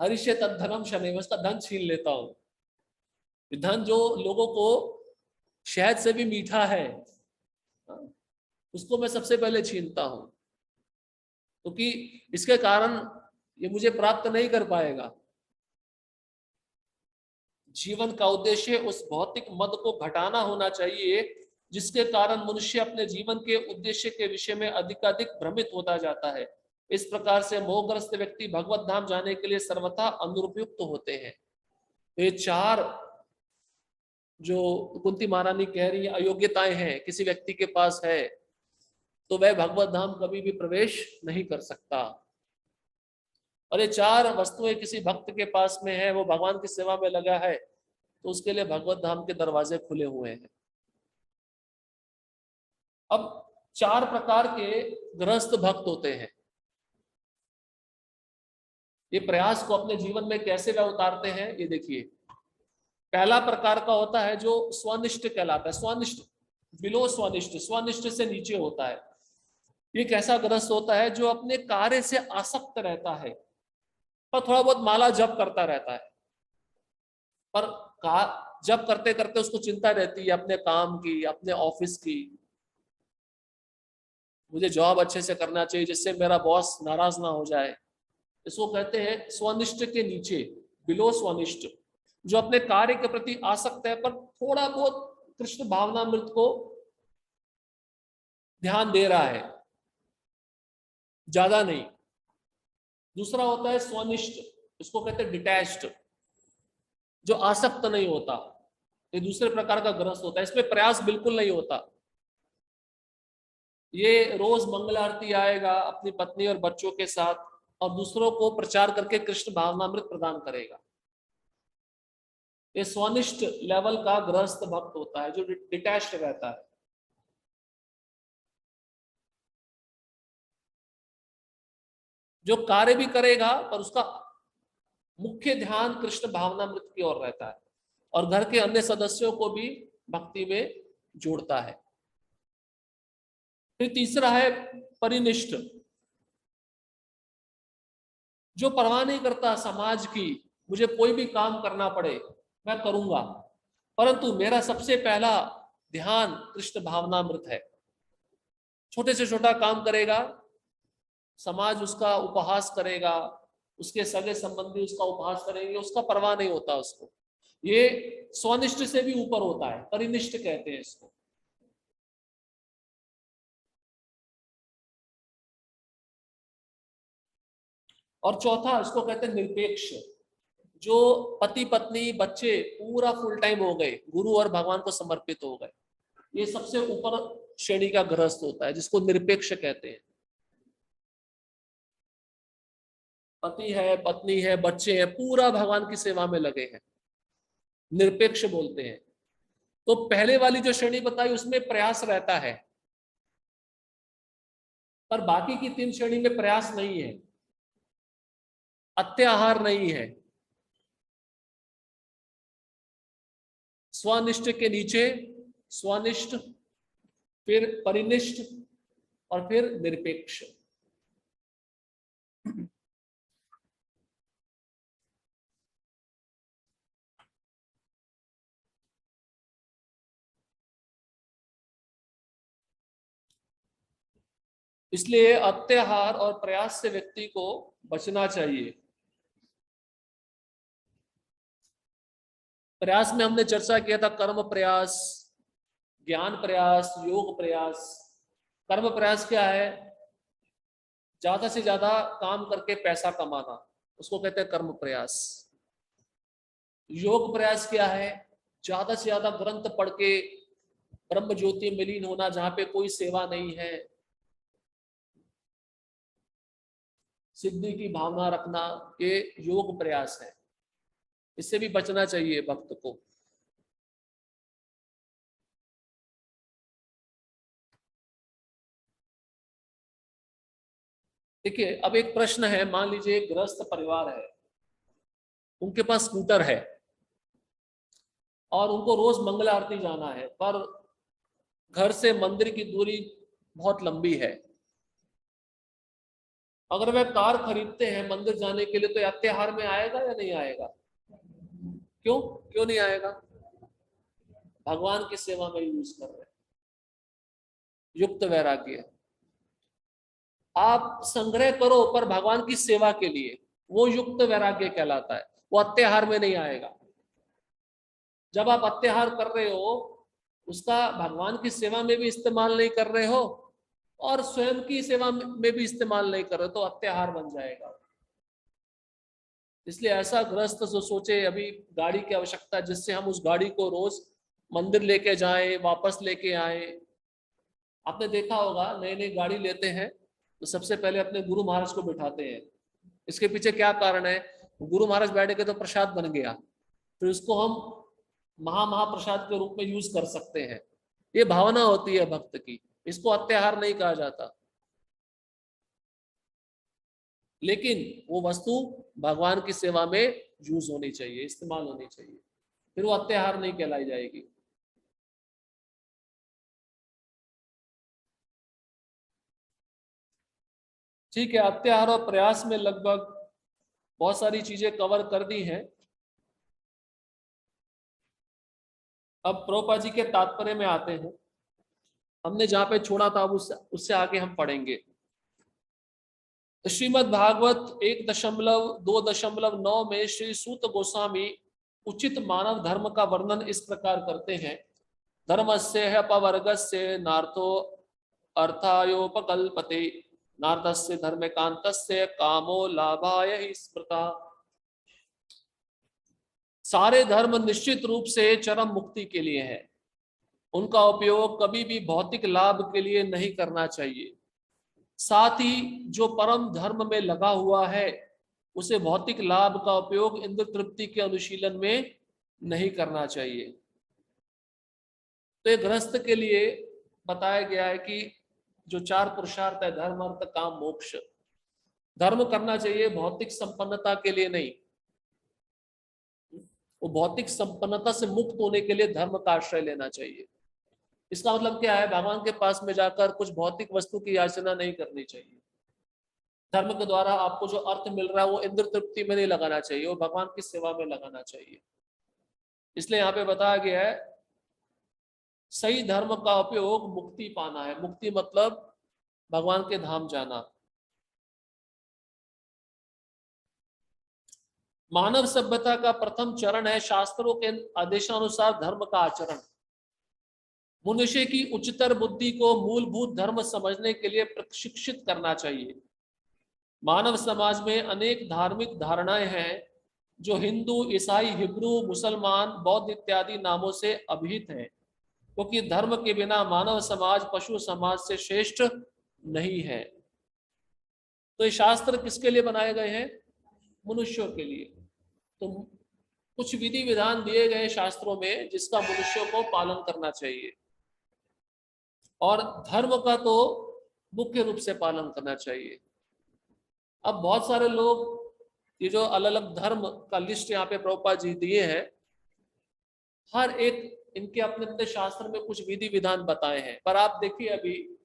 हरिष्य तद्धनम शनैः, उसका धन छीन लेता हूं। धन जो लोगों को शहद से भी मीठा है, उसको मैं सबसे पहले छीनता हूं, क्योंकि इसके कारण ये मुझे प्राप्त नहीं कर पाएगा। जीवन का उद्देश्य उस भौतिक मद को घटाना होना चाहिए जिसके कारण मनुष्य अपने जीवन के उद्देश्य के विषय में अधिकाधिक भ्रमित होता जाता है। इस प्रकार से मोहग्रस्त व्यक्ति भगवत धाम जाने के लिए सर्वथा अनुपयुक्त होते हैं। ये चार जो कुंती महारानी कह रही है अयोग्यताएं हैं किसी व्यक्ति के पास है, तो वह भगवत धाम कभी भी प्रवेश नहीं कर सकता। और ये चार वस्तुएं किसी भक्त के पास में है, वो भगवान की सेवा में लगा है, तो उसके लिए भगवत धाम के दरवाजे खुले हुए हैं। अब चार प्रकार के गृहस्थ भक्त होते हैं। ये प्रयास को अपने जीवन में कैसे वह उतारते हैं, ये देखिए। पहला प्रकार का होता है जो स्वनिष्ठ कहलाता है। स्वनिष्ठ, बिलो स्वनिष्ठ, स्वनिष्ठ से नीचे होता है। ये कैसा गृहस्थ होता है? जो अपने कार्य से आसक्त रहता है पर थोड़ा बहुत माला जप करता रहता है। पर जब करते करते उसको चिंता रहती है अपने काम की, अपने ऑफिस की, मुझे जॉब अच्छे से करना चाहिए जिससे मेरा बॉस नाराज ना हो जाए। इसको कहते हैं स्वनिष्ठ के नीचे, बिलो स्वनिष्ठ, जो अपने कार्य के प्रति आसक्त है पर थोड़ा बहुत कृष्ण भावनामृत को ध्यान दे रहा है, ज्यादा नहीं। दूसरा होता है स्वनिष्ठ, इसको कहते हैं डिटैच्ड, जो आसक्त नहीं होता। ये दूसरे प्रकार का ग्रस्त होता है, इसमें प्रयास बिल्कुल नहीं होता। ये रोज मंगल आरती आएगा अपनी पत्नी और बच्चों के साथ और दूसरों को प्रचार करके कृष्ण भावनामृत प्रदान करेगा। ये स्वनिष्ठ लेवल का गृहस्थ भक्त होता है जो डिटैच्ड रहता है। जो कार्य भी करेगा पर उसका मुख्य ध्यान कृष्ण भावनामृत की ओर रहता है और घर के अन्य सदस्यों को भी भक्ति में जोड़ता है। फिर तीसरा है परिनिष्ठ, जो परवाह नहीं करता समाज की, मुझे कोई भी काम करना पड़े मैं करूंगा, परंतु मेरा सबसे पहला ध्यान कृष्ण भावनामृत है। छोटे से छोटा काम करेगा, समाज उसका उपहास करेगा, उसके सगे संबंधी उसका उपहास करेंगे, उसका परवाह नहीं होता उसको। ये स्वनिष्ठ से भी ऊपर होता है, परिनिष्ठ कहते हैं इसको। और चौथा इसको कहते हैं निरपेक्ष, जो पति पत्नी बच्चे पूरा फुल टाइम हो गए, गुरु और भगवान को समर्पित हो गए, ये सबसे ऊपर श्रेणी का गृहस्थ होता है जिसको निरपेक्ष कहते हैं। पति है, पत्नी है, बच्चे हैं, पूरा भगवान की सेवा में लगे हैं, निरपेक्ष बोलते हैं। तो पहले वाली जो श्रेणी बताई उसमें प्रयास रहता है, पर बाकी की 3 श्रेणी में प्रयास नहीं है, अत्याहार नहीं है। स्वनिष्ठ के नीचे स्वनिष्ठ, फिर परिनिष्ठ और फिर निरपेक्ष। इसलिए अत्याहार और प्रयास से व्यक्ति को बचना चाहिए। प्रयास में हमने चर्चा किया था कर्म प्रयास, ज्ञान प्रयास, योग प्रयास। कर्म प्रयास क्या है? ज्यादा से ज्यादा काम करके पैसा कमाना, उसको कहते हैं कर्म प्रयास। योग प्रयास क्या है? ज्यादा से ज्यादा ग्रंथ पढ़ के ब्रह्म ज्योति में विलीन होना, जहां पे कोई सेवा नहीं है, सिद्धि की भावना रखना, ये योग प्रयास है। इससे भी बचना चाहिए भक्त को। देखिए, अब एक प्रश्न है, मान लीजिए एक गृहस्थ परिवार है, उनके पास स्कूटर है और उनको रोज मंगल आरती जाना है, पर घर से मंदिर की दूरी बहुत लंबी है। अगर वह कार खरीदते हैं मंदिर जाने के लिए तो यह त्योहार में आएगा या नहीं आएगा? क्यों क्यों नहीं आएगा? भगवान की सेवा में यूज कर रहे हैं, युक्त वैराग्य। आप संग्रह करो पर भगवान की सेवा के लिए, वो युक्त वैराग्य कहलाता है, वो अत्याहार में नहीं आएगा। जब आप अत्याहार कर रहे हो, उसका भगवान की सेवा में भी इस्तेमाल नहीं कर रहे हो और स्वयं की सेवा में भी इस्तेमाल नहीं कर रहे हो, तो अत्याहार बन जाएगा। इसलिए ऐसा गृहस्थ जो सोचे अभी गाड़ी की आवश्यकता है, जिससे हम उस गाड़ी को रोज मंदिर लेके जाएं, वापस लेके आए। आपने देखा होगा नई नई गाड़ी लेते हैं तो सबसे पहले अपने गुरु महाराज को बिठाते हैं। इसके पीछे क्या कारण है? गुरु महाराज बैठे के तो प्रसाद बन गया, फिर उसको हम महाप्रसाद के रूप में यूज कर सकते हैं। ये भावना होती है भक्त की, इसको अत्याहार नहीं कहा जाता। लेकिन वो वस्तु भगवान की सेवा में यूज होनी चाहिए, इस्तेमाल होनी चाहिए, फिर वो अत्याहार नहीं कहलाई जाएगी। ठीक है, अत्याहार और प्रयास में लगभग बहुत सारी चीजें कवर कर दी हैं। अब प्रभुपाद जी के तात्पर्य में आते हैं। हमने जहां पे छोड़ा था अब उससे आगे हम पढ़ेंगे। श्रीमद् भागवत 1.2.9 में श्री सूत गोस्वामी उचित मानव धर्म का वर्णन इस प्रकार करते हैं। धर्मस्य अपवर्गस्य नार्थो अर्थायोपकल्पते नार्थस्य धर्मकान्तस्य कामो लाभाय हि स्मृता। सारे धर्म निश्चित रूप से चरम मुक्ति के लिए है। उनका उपयोग कभी भी भौतिक लाभ के लिए नहीं करना चाहिए। साथ ही जो परम धर्म में लगा हुआ है उसे भौतिक लाभ का उपयोग इंद्र तृप्ति के अनुशीलन में नहीं करना चाहिए। तो ये गृहस्थ के लिए बताया गया है कि जो 4 पुरुषार्थ है, धर्म अर्थ काम मोक्ष, धर्म करना चाहिए भौतिक संपन्नता के लिए नहीं। वो भौतिक संपन्नता से मुक्त होने के लिए धर्म का आश्रय लेना चाहिए। इसका मतलब क्या है? भगवान के पास में जाकर कुछ भौतिक वस्तु की याचना नहीं करनी चाहिए। धर्म के द्वारा आपको जो अर्थ मिल रहा है वो इंद्र तृप्ति में नहीं लगाना चाहिए, वो भगवान की सेवा में लगाना चाहिए। इसलिए यहाँ पे बताया गया है सही धर्म का उपयोग मुक्ति पाना है। मुक्ति मतलब भगवान के धाम जाना। मानव सभ्यता का प्रथम चरण है शास्त्रों के आदेशानुसार धर्म का आचरण। मनुष्य की उच्चतर बुद्धि को मूलभूत धर्म समझने के लिए प्रशिक्षित करना चाहिए। मानव समाज में अनेक धार्मिक धारणाएं हैं जो हिंदू, ईसाई, हिब्रू, मुसलमान, बौद्ध इत्यादि नामों से अभिहित हैं, क्योंकि धर्म के बिना मानव समाज पशु समाज से श्रेष्ठ नहीं है। तो ये शास्त्र किसके लिए बनाए गए हैं? मनुष्यों के लिए। तो कुछ विधि विधान दिए गए शास्त्रों में जिसका मनुष्यों को पालन करना चाहिए, और धर्म का तो मुख्य रूप से पालन करना चाहिए। अब बहुत सारे लोग ये जो अलग अलग धर्म का लिस्ट यहाँ पे प्रभुपाद जी दिए हैं, हर एक इनके अपने अपने शास्त्र में कुछ विधि विधान बताए हैं, पर आप देखिए अभी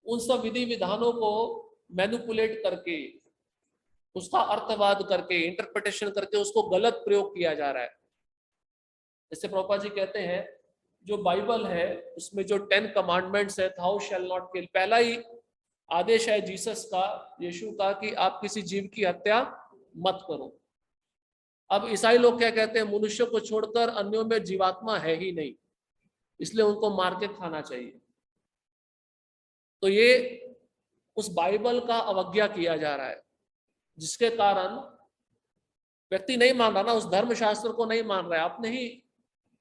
उन सब विधि विधानों को मैनिपुलेट करके, उसका अर्थवाद करके, इंटरप्रिटेशन करके उसको गलत प्रयोग किया जा रहा है। जैसे प्रभुपाद जी कहते हैं जो बाइबल है उसमें जो 10 कमांडमेंट्स है, थौ शैल नॉट किल, पहला ही आदेश है जीसस का, यीशु का, कि आप किसी जीव की हत्या मत करो। अब ईसाई लोग क्या कहते हैं? मनुष्य को छोड़कर अन्यों में जीवात्मा है ही नहीं, इसलिए उनको मार के खाना चाहिए। तो ये उस बाइबल का अवज्ञा किया जा रहा है, जिसके कारण व्यक्ति नहीं मान रहा ना, उस धर्म शास्त्र को नहीं मान रहा है, अपने ही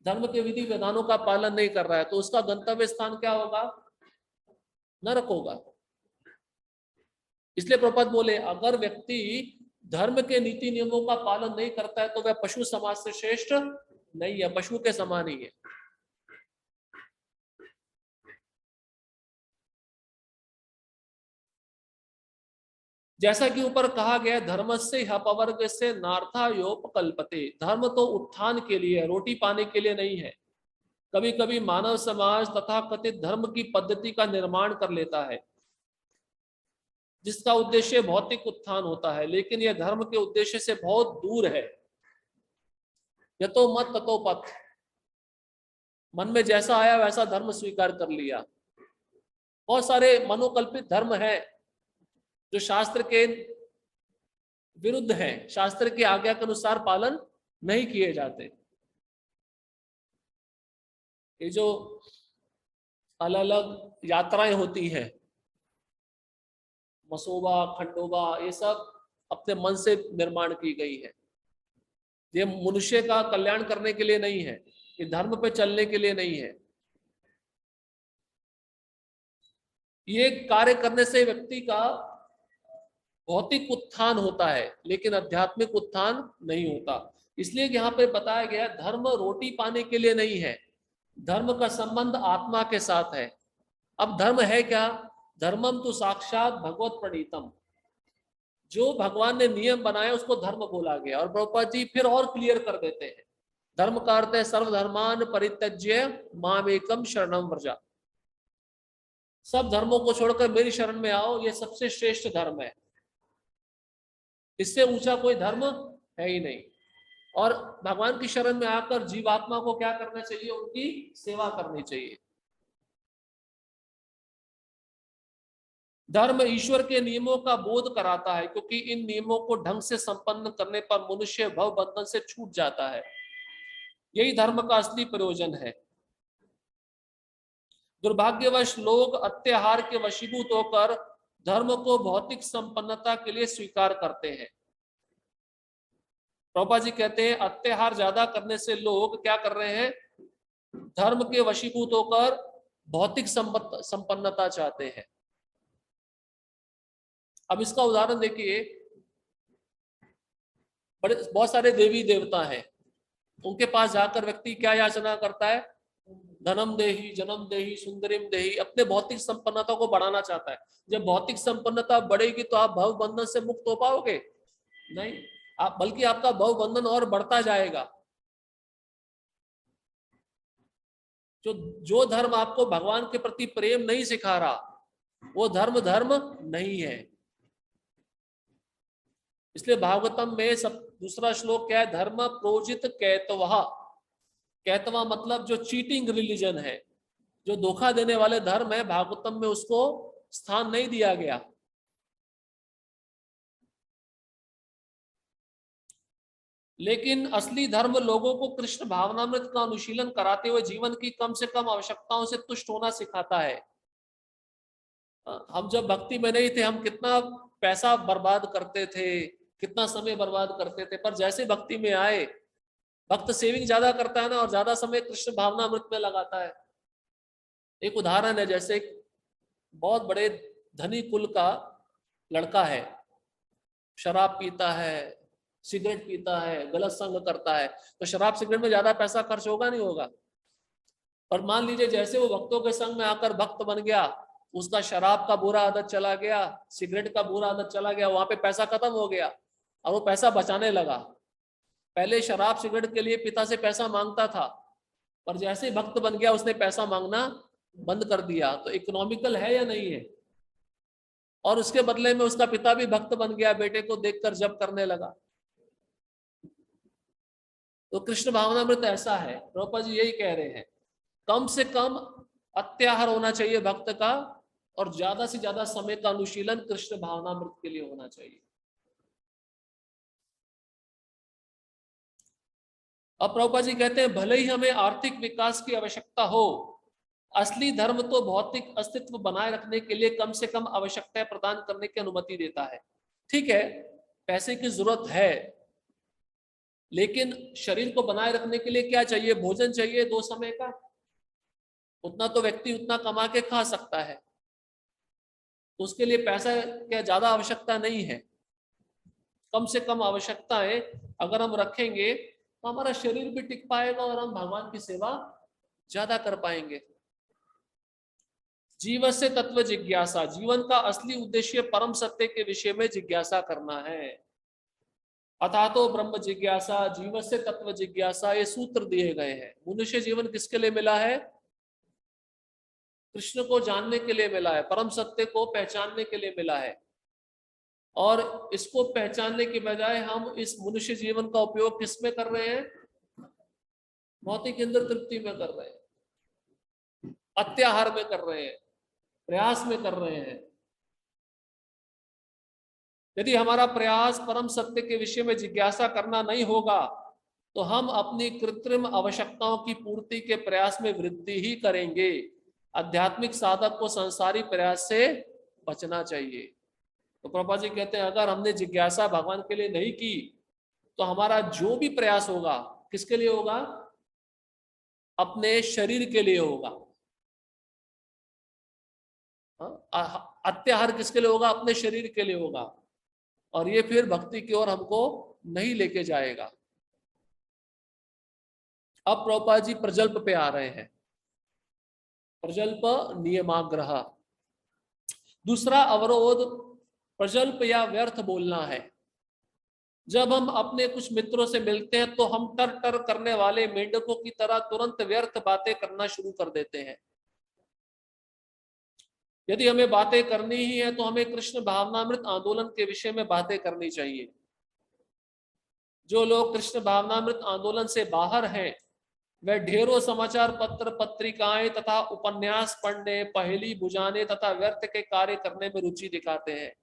धर्म के विधि विधानों का पालन नहीं कर रहा है, तो उसका गंतव्य स्थान क्या होगा? नरक होगा। इसलिए प्रभुपाद बोले अगर व्यक्ति धर्म के नीति नियमों का पालन नहीं करता है तो वह पशु समाज से श्रेष्ठ नहीं है, पशु के समान ही है। जैसा कि ऊपर कहा गया, धर्म से अपवर्ग से नार्थायोपकल्पते, धर्म तो उत्थान के लिए, रोटी पाने के लिए नहीं है। कभी कभी मानव समाज तथा कथित धर्म की पद्धति का निर्माण कर लेता है जिसका उद्देश्य भौतिक उत्थान होता है, लेकिन यह धर्म के उद्देश्य से बहुत दूर है। यतो मत ततो पथ, मन में जैसा आया वैसा धर्म स्वीकार कर लिया। बहुत सारे मनोकल्पित धर्म हैं जो शास्त्र के विरुद्ध हैं, शास्त्र की आज्ञा के अनुसार पालन नहीं किए जाते। ये जो अलग अलग यात्राएं होती हैं, मसोबा, खंडोबा, ये सब अपने मन से निर्माण की गई है। ये मनुष्य का कल्याण करने के लिए नहीं है, ये धर्म पे चलने के लिए नहीं है। ये कार्य करने से व्यक्ति का भौतिक उत्थान होता है लेकिन आध्यात्मिक उत्थान नहीं होता। इसलिए यहाँ पे बताया गया धर्म रोटी पाने के लिए नहीं है, धर्म का संबंध आत्मा के साथ है। अब धर्म है क्या? धर्मम तो साक्षात भगवत प्रणीतम, जो भगवान ने नियम बनाया उसको धर्म बोला गया। और प्रभुपाद जी फिर और क्लियर कर देते हैं, धर्म का अर्थ है सर्वधर्मान परित्यज्य मामेकम शरणम व्रजा, सब धर्मों को छोड़कर मेरी शरण में आओ, ये सबसे श्रेष्ठ धर्म है, इससे ऊंचा कोई धर्म है ही नहीं। और भगवान की शरण में आकर जीवात्मा को क्या करना चाहिए? उनकी सेवा करनी चाहिए। धर्म ईश्वर के नियमों का बोध कराता है, क्योंकि इन नियमों को ढंग से संपन्न करने पर मनुष्य भव बंधन से छूट जाता है। यही धर्म का असली प्रयोजन है। दुर्भाग्यवश लोग अत्याहार के वशीभूत होकर धर्म को भौतिक संपन्नता के लिए स्वीकार करते हैं। प्रभुपाद जी कहते हैं अत्याहार ज्यादा करने से लोग क्या कर रहे हैं? धर्म के वशीभूत होकर भौतिक संपन्नता चाहते हैं। अब इसका उदाहरण देखिए, बड़े बहुत सारे देवी देवता हैं, उनके पास जाकर व्यक्ति क्या याचना करता है? धनम देही, जन्म देही, सुंदरिम देही। अपने भौतिक संपन्नता को बढ़ाना चाहता है। जब भौतिक संपन्नता बढ़ेगी तो आप भव बंधन से मुक्त हो पाओगे? नहीं, आप बल्कि आपका भव बंधन और बढ़ता जाएगा। जो धर्म आपको भगवान के प्रति प्रेम नहीं सिखा रहा, वो धर्म धर्म नहीं है। इसलिए भागवतम में सब दूसरा श्लोक क्या है? धर्म प्रोजित कैतवः। कैतवा मतलब जो चीटिंग रिलीजन है, जो धोखा देने वाले धर्म है, भागवतम में उसको स्थान नहीं दिया गया। लेकिन असली धर्म लोगों को कृष्ण भावनामृत का अनुशीलन कराते हुए जीवन की कम से कम आवश्यकताओं से तुष्ट होना सिखाता है। हम जब भक्ति में नहीं थे, हम कितना पैसा बर्बाद करते थे, कितना समय बर्बाद करते थे, पर जैसे भक्ति में आए, भक्त सेविंग ज्यादा करता है ना, और ज्यादा समय कृष्ण भावनामृत में लगाता है। एक उदाहरण है, जैसे एक बहुत बड़े धनी कुल का लड़का है, शराब पीता है, सिगरेट पीता है, गलत संग करता है, तो शराब सिगरेट में ज्यादा पैसा खर्च होगा नहीं होगा? और मान लीजिए जैसे वो भक्तों के संग में आकर भक्त बन गया, उसका शराब का बुरा आदत चला गया, सिगरेट का बुरा आदत चला गया, वहां पे पैसा खत्म हो गया और वो पैसा बचाने लगा। पहले शराब सिगरेट के लिए पिता से पैसा मांगता था, पर जैसे भक्त बन गया उसने पैसा मांगना बंद कर दिया। तो इकोनॉमिकल है या नहीं है? और उसके बदले में उसका पिता भी भक्त बन गया, बेटे को देखकर जप करने लगा। तो कृष्ण भावनामृत ऐसा है, प्रभुपाद जी यही कह रहे हैं, कम से कम अत्याहार होना चाहिए भक्त का, और ज्यादा से ज्यादा समय का अनुशीलन कृष्ण भावनामृत के लिए होना चाहिए। अब प्रभुपाद जी कहते हैं भले ही हमें आर्थिक विकास की आवश्यकता हो, असली धर्म तो भौतिक अस्तित्व बनाए रखने के लिए कम से कम आवश्यकताएं प्रदान करने की अनुमति देता है। ठीक है, पैसे की जरूरत है, लेकिन शरीर को बनाए रखने के लिए क्या चाहिए? भोजन चाहिए 2 समय का। उतना तो व्यक्ति उतना कमा के खा सकता है, तो उसके लिए पैसा क्या ज्यादा आवश्यकता नहीं है। कम से कम आवश्यकताएं अगर हम रखेंगे तो हमारा शरीर भी टिक पाएगा और हम भगवान की सेवा ज्यादा कर पाएंगे। जीवन से तत्व जिज्ञासा, जीवन का असली उद्देश्य परम सत्य के विषय में जिज्ञासा करना है। अथा तो ब्रह्म जिज्ञासा, जीवन से तत्व जिज्ञासा, ये सूत्र दिए गए हैं। मनुष्य जीवन किसके लिए मिला है? कृष्ण को जानने के लिए मिला है, परम सत्य को पहचानने के लिए मिला है। और इसको पहचानने के बजाय हम इस मनुष्य जीवन का उपयोग किस में कर रहे हैं? भौतिक इंद्र तृप्ति में कर रहे हैं, अत्याहार में कर रहे हैं, प्रयास में कर रहे हैं। यदि हमारा प्रयास परम सत्य के विषय में जिज्ञासा करना नहीं होगा, तो हम अपनी कृत्रिम आवश्यकताओं की पूर्ति के प्रयास में वृद्धि ही करेंगे। आध्यात्मिक साधक को संसारी प्रयास से बचना चाहिए। तो प्रभुपाद जी कहते हैं अगर हमने जिज्ञासा भगवान के लिए नहीं की, तो हमारा जो भी प्रयास होगा किसके लिए होगा? अपने शरीर के लिए होगा। अत्याहार किसके लिए होगा? अपने शरीर के लिए होगा, और ये फिर भक्ति की ओर हमको नहीं लेके जाएगा। अब प्रभुपाद जी प्रजल्प पे आ रहे हैं। प्रजल्प नियमाग्रह, दूसरा अवरोध प्रजल्प या व्यर्थ बोलना है। जब हम अपने कुछ मित्रों से मिलते हैं तो हम टर टर करने वाले मेंढकों की तरह तुरंत व्यर्थ बातें करना शुरू कर देते हैं। यदि हमें बातें करनी ही है तो हमें कृष्ण भावनामृत आंदोलन के विषय में बातें करनी चाहिए। जो लोग कृष्ण भावनामृत आंदोलन से बाहर हैं वह ढेरों समाचार पत्र, पत्रिकाएं तथा उपन्यास पढ़ने, पहेली बुझाने तथा व्यर्थ के कार्य करने में रुचि दिखाते हैं।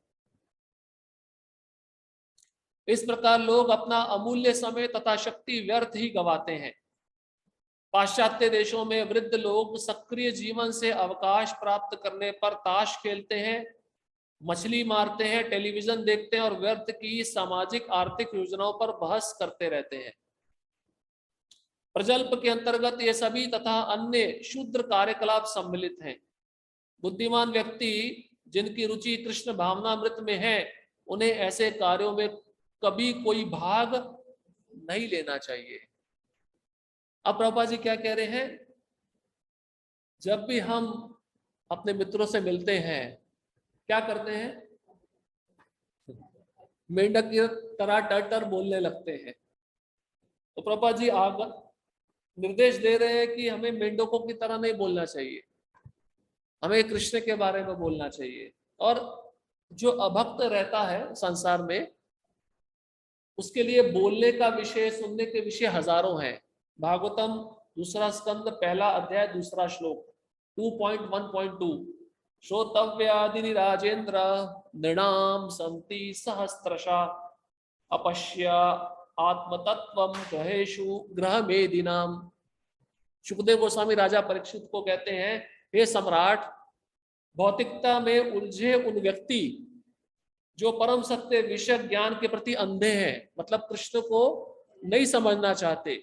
इस प्रकार लोग अपना अमूल्य समय तथा शक्ति व्यर्थ ही गंवाते हैं। पाश्चात्य देशों में वृद्ध लोग सक्रिय जीवन से अवकाश प्राप्त करने पर ताश खेलते हैं, मछली मारते हैं, टेलीविजन देखते हैं और व्यर्थ की सामाजिक आर्थिक योजनाओं पर बहस करते रहते हैं। प्रजल्प के अंतर्गत ये सभी तथा अन्य क्षुद्र कार्यकलाप सम्मिलित हैं। बुद्धिमान व्यक्ति जिनकी रुचि कृष्ण भावनामृत में है उन्हें ऐसे कार्यों में कभी कोई भाग नहीं लेना चाहिए। अब प्रभुपाद जी क्या कह रहे हैं, जब भी हम अपने मित्रों से मिलते हैं क्या करते हैं, मेंढक की तरह टर टर बोलने लगते हैं। तो प्रभुपाद जी आप निर्देश दे रहे हैं कि हमें मेंढकों की तरह नहीं बोलना चाहिए, हमें कृष्ण के बारे में बोलना चाहिए। और जो अभक्त रहता है संसार में उसके लिए बोलने का विषय, सुनने के विषय हजारों हैं। भागवतम दूसरा स्कंद पहला अध्याय दूसरा श्लोक 2.1.2 श्रोतव्यादि राजेंद्र नृणाम संति सहस्त्रशा अपश्य आत्मतत्वम ग्रहेषु ग्रह मेदिनाम। सुखदेव गोस्वामी राजा परीक्षित को कहते हैं, हे सम्राट, भौतिकता में उलझे उन व्यक्ति जो परम सत्य विषय ज्ञान के प्रति अंधे हैं, मतलब कृष्ण को नहीं समझना चाहते,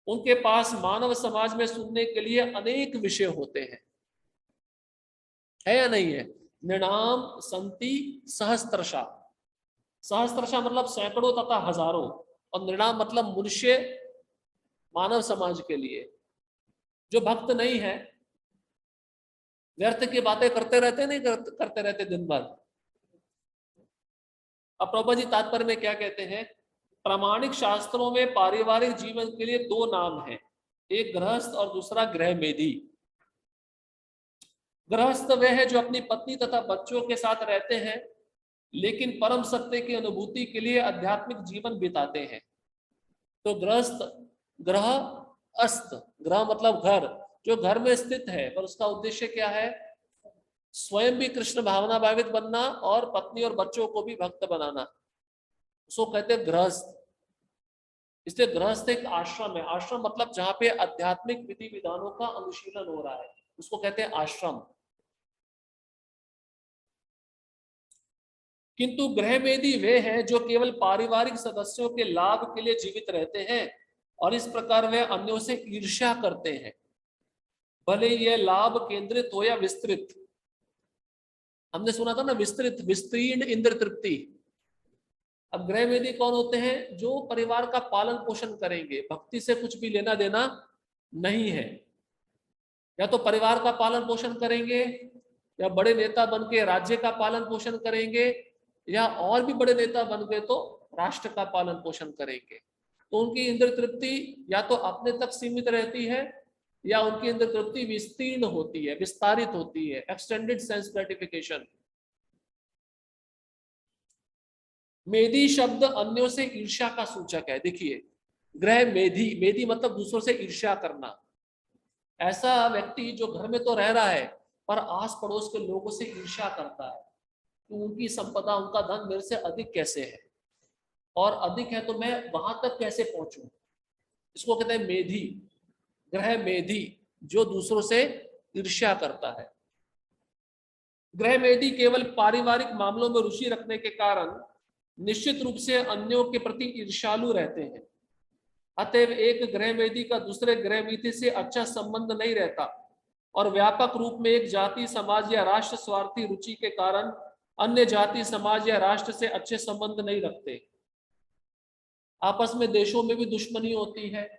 उनके पास मानव समाज में सुनने के लिए अनेक विषय होते हैं, है या नहीं है। निर्णाम संति सहस्त्रशा, सहस्त्रशा मतलब सैकड़ों तथा हजारों, और निर्णाम मतलब मनुष्य मानव समाज के लिए। जो भक्त नहीं है व्यर्थ की बातें करते रहते, नहीं करते रहते दिन भर। अब प्रभुपाद जी तात्पर्य में क्या कहते हैं, प्रामाणिक शास्त्रों में पारिवारिक जीवन के लिए दो नाम हैं, एक गृहस्थ और दूसरा गृहमेधी। गृहस्थ वह है जो अपनी पत्नी तथा बच्चों के साथ रहते हैं लेकिन परम सत्य की अनुभूति के लिए आध्यात्मिक जीवन बिताते हैं। तो गृहस्थ, ग्रह अस्त, ग्रह मतलब घर, जो घर में स्थित है पर उसका उद्देश्य क्या है, स्वयं भी कृष्ण भावना भावित बनना और पत्नी और बच्चों को भी भक्त बनाना, उसको कहते हैं गृहस्थ। इसलिए गृहस्थ एक आश्रम है। आश्रम मतलब जहां पे आध्यात्मिक विधि विधानों का अनुशीलन हो रहा है, उसको कहते हैं आश्रम। किंतु गृहमेधी वे हैं जो केवल पारिवारिक सदस्यों के लाभ के लिए जीवित रहते हैं और इस प्रकार वे अन्यों से ईर्ष्या करते हैं, भले यह लाभ केंद्रित हो या विस्तृत। हमने सुना था ना, विस्तृत, विस्तीर्ण इंद्र तृप्ति। अब गृहमेधी कौन होते हैं, जो परिवार का पालन पोषण करेंगे, भक्ति से कुछ भी लेना देना नहीं है। या तो परिवार का पालन पोषण करेंगे, या बड़े नेता बन के राज्य का पालन पोषण करेंगे, या और भी बड़े नेता बन गए तो राष्ट्र का पालन पोषण करेंगे। तो उनकी इंद्र तृप्ति या तो अपने तक सीमित रहती है या उनकी इंद्र तृप्ति विस्तीर्ण होती है, विस्तारित होती है, एक्सटेंडेड सेंस ग्रेटिफिकेशन। मेधी शब्द अन्यों से ईर्ष्या का सूचक है। देखिए, ग्रह मेधी, मेधी मतलब दूसरों से ईर्ष्या करना। ऐसा व्यक्ति जो घर में तो रह रहा है पर आस पड़ोस के लोगों से ईर्ष्या करता है कि उनकी संपदा, उनका धन मेरे से अधिक कैसे है, और अधिक है तो मैं वहां तक कैसे पहुंचूं, इसको कहते हैं मेधी। ग्रह मेधी जो दूसरों से ईर्ष्या करता है। ग्रह मेधी केवल पारिवारिक मामलों में रुचि रखने के कारण निश्चित रूप से अन्यों के प्रति ईर्ष्यालु रहते हैं। अतएव एक गृहमेधी का दूसरे गृहमेधी से अच्छा संबंध नहीं रहता और व्यापक रूप में एक जाति, समाज या राष्ट्र स्वार्थी रुचि के कारण अन्य जाति, समाज या राष्ट्र से अच्छे संबंध नहीं रखते। आपस में देशों में भी दुश्मनी होती है,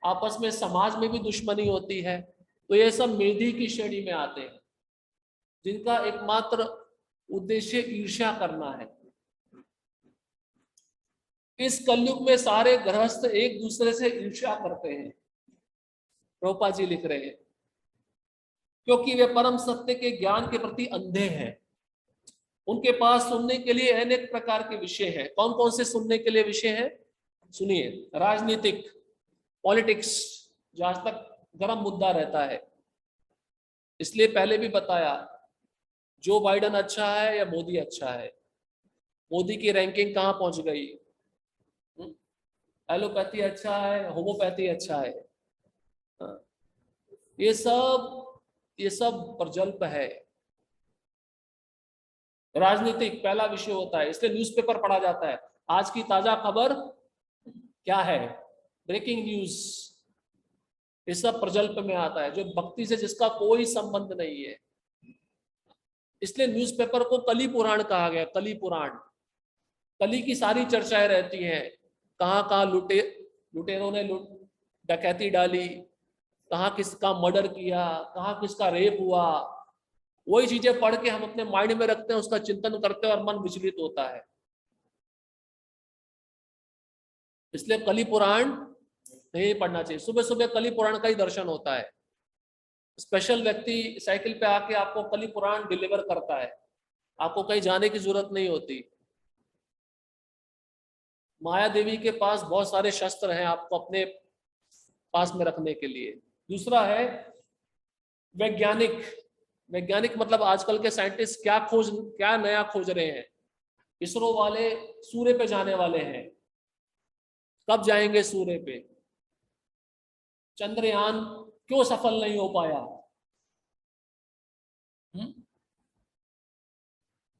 आपस में समाज में भी दुश्मनी होती है। तो ये सब मेधी की श्रेणी में आते हैं, जिनका एकमात्र उद्देश्य ईर्ष्या करना है। इस कलयुग में सारे गृहस्थ एक दूसरे से ईर्ष्या करते हैं, प्रभुपाद जी लिख रहे हैं, क्योंकि वे परम सत्य के ज्ञान के प्रति अंधे हैं। उनके पास सुनने के लिए अनेक प्रकार के विषय हैं। कौन कौन से सुनने के लिए विषय हैं? सुनिए, राजनीतिक, पॉलिटिक्स, जो आज तक गर्म मुद्दा रहता है, इसलिए पहले भी बताया, जो बाइडन अच्छा है या मोदी अच्छा है, मोदी की रैंकिंग कहां पहुंच गई, एलोपैथी अच्छा है, होम्योपैथी अच्छा है, ये सब प्रजल्प है। राजनीतिक पहला विषय होता है, इसलिए न्यूज़पेपर पढ़ा जाता है। आज की ताजा खबर क्या है, ब्रेकिंग न्यूज, ये सब प्रजल्प में आता है, जो भक्ति से जिसका कोई संबंध नहीं है। इसलिए न्यूज़पेपर को कली पुराण कहा गया। कली पुराण, कली की सारी चर्चाएं रहती हैं। कहाँ कहाँ लुटेरों ने डकैती डाली, कहाँ किसका मर्डर किया, कहाँ किसका रेप हुआ, वही चीजें पढ़ के हम अपने माइंड में रखते हैं, उसका चिंतन करते हैं और मन विचलित होता है। इसलिए कली पुराण नहीं पढ़ना चाहिए। सुबह सुबह कली पुराण का ही दर्शन होता है। स्पेशल व्यक्ति साइकिल पे आके आपको कली पुराण डिलीवर करता है, आपको कहीं जाने की जरूरत नहीं होती। माया देवी के पास बहुत सारे शस्त्र हैं आपको अपने पास में रखने के लिए। दूसरा है वैज्ञानिक। वैज्ञानिक मतलब आजकल के साइंटिस्ट क्या नया खोज रहे हैं। इसरो वाले सूर्य पे जाने वाले हैं, कब जाएंगे सूर्य पे? चंद्रयान क्यों सफल नहीं हो पाया?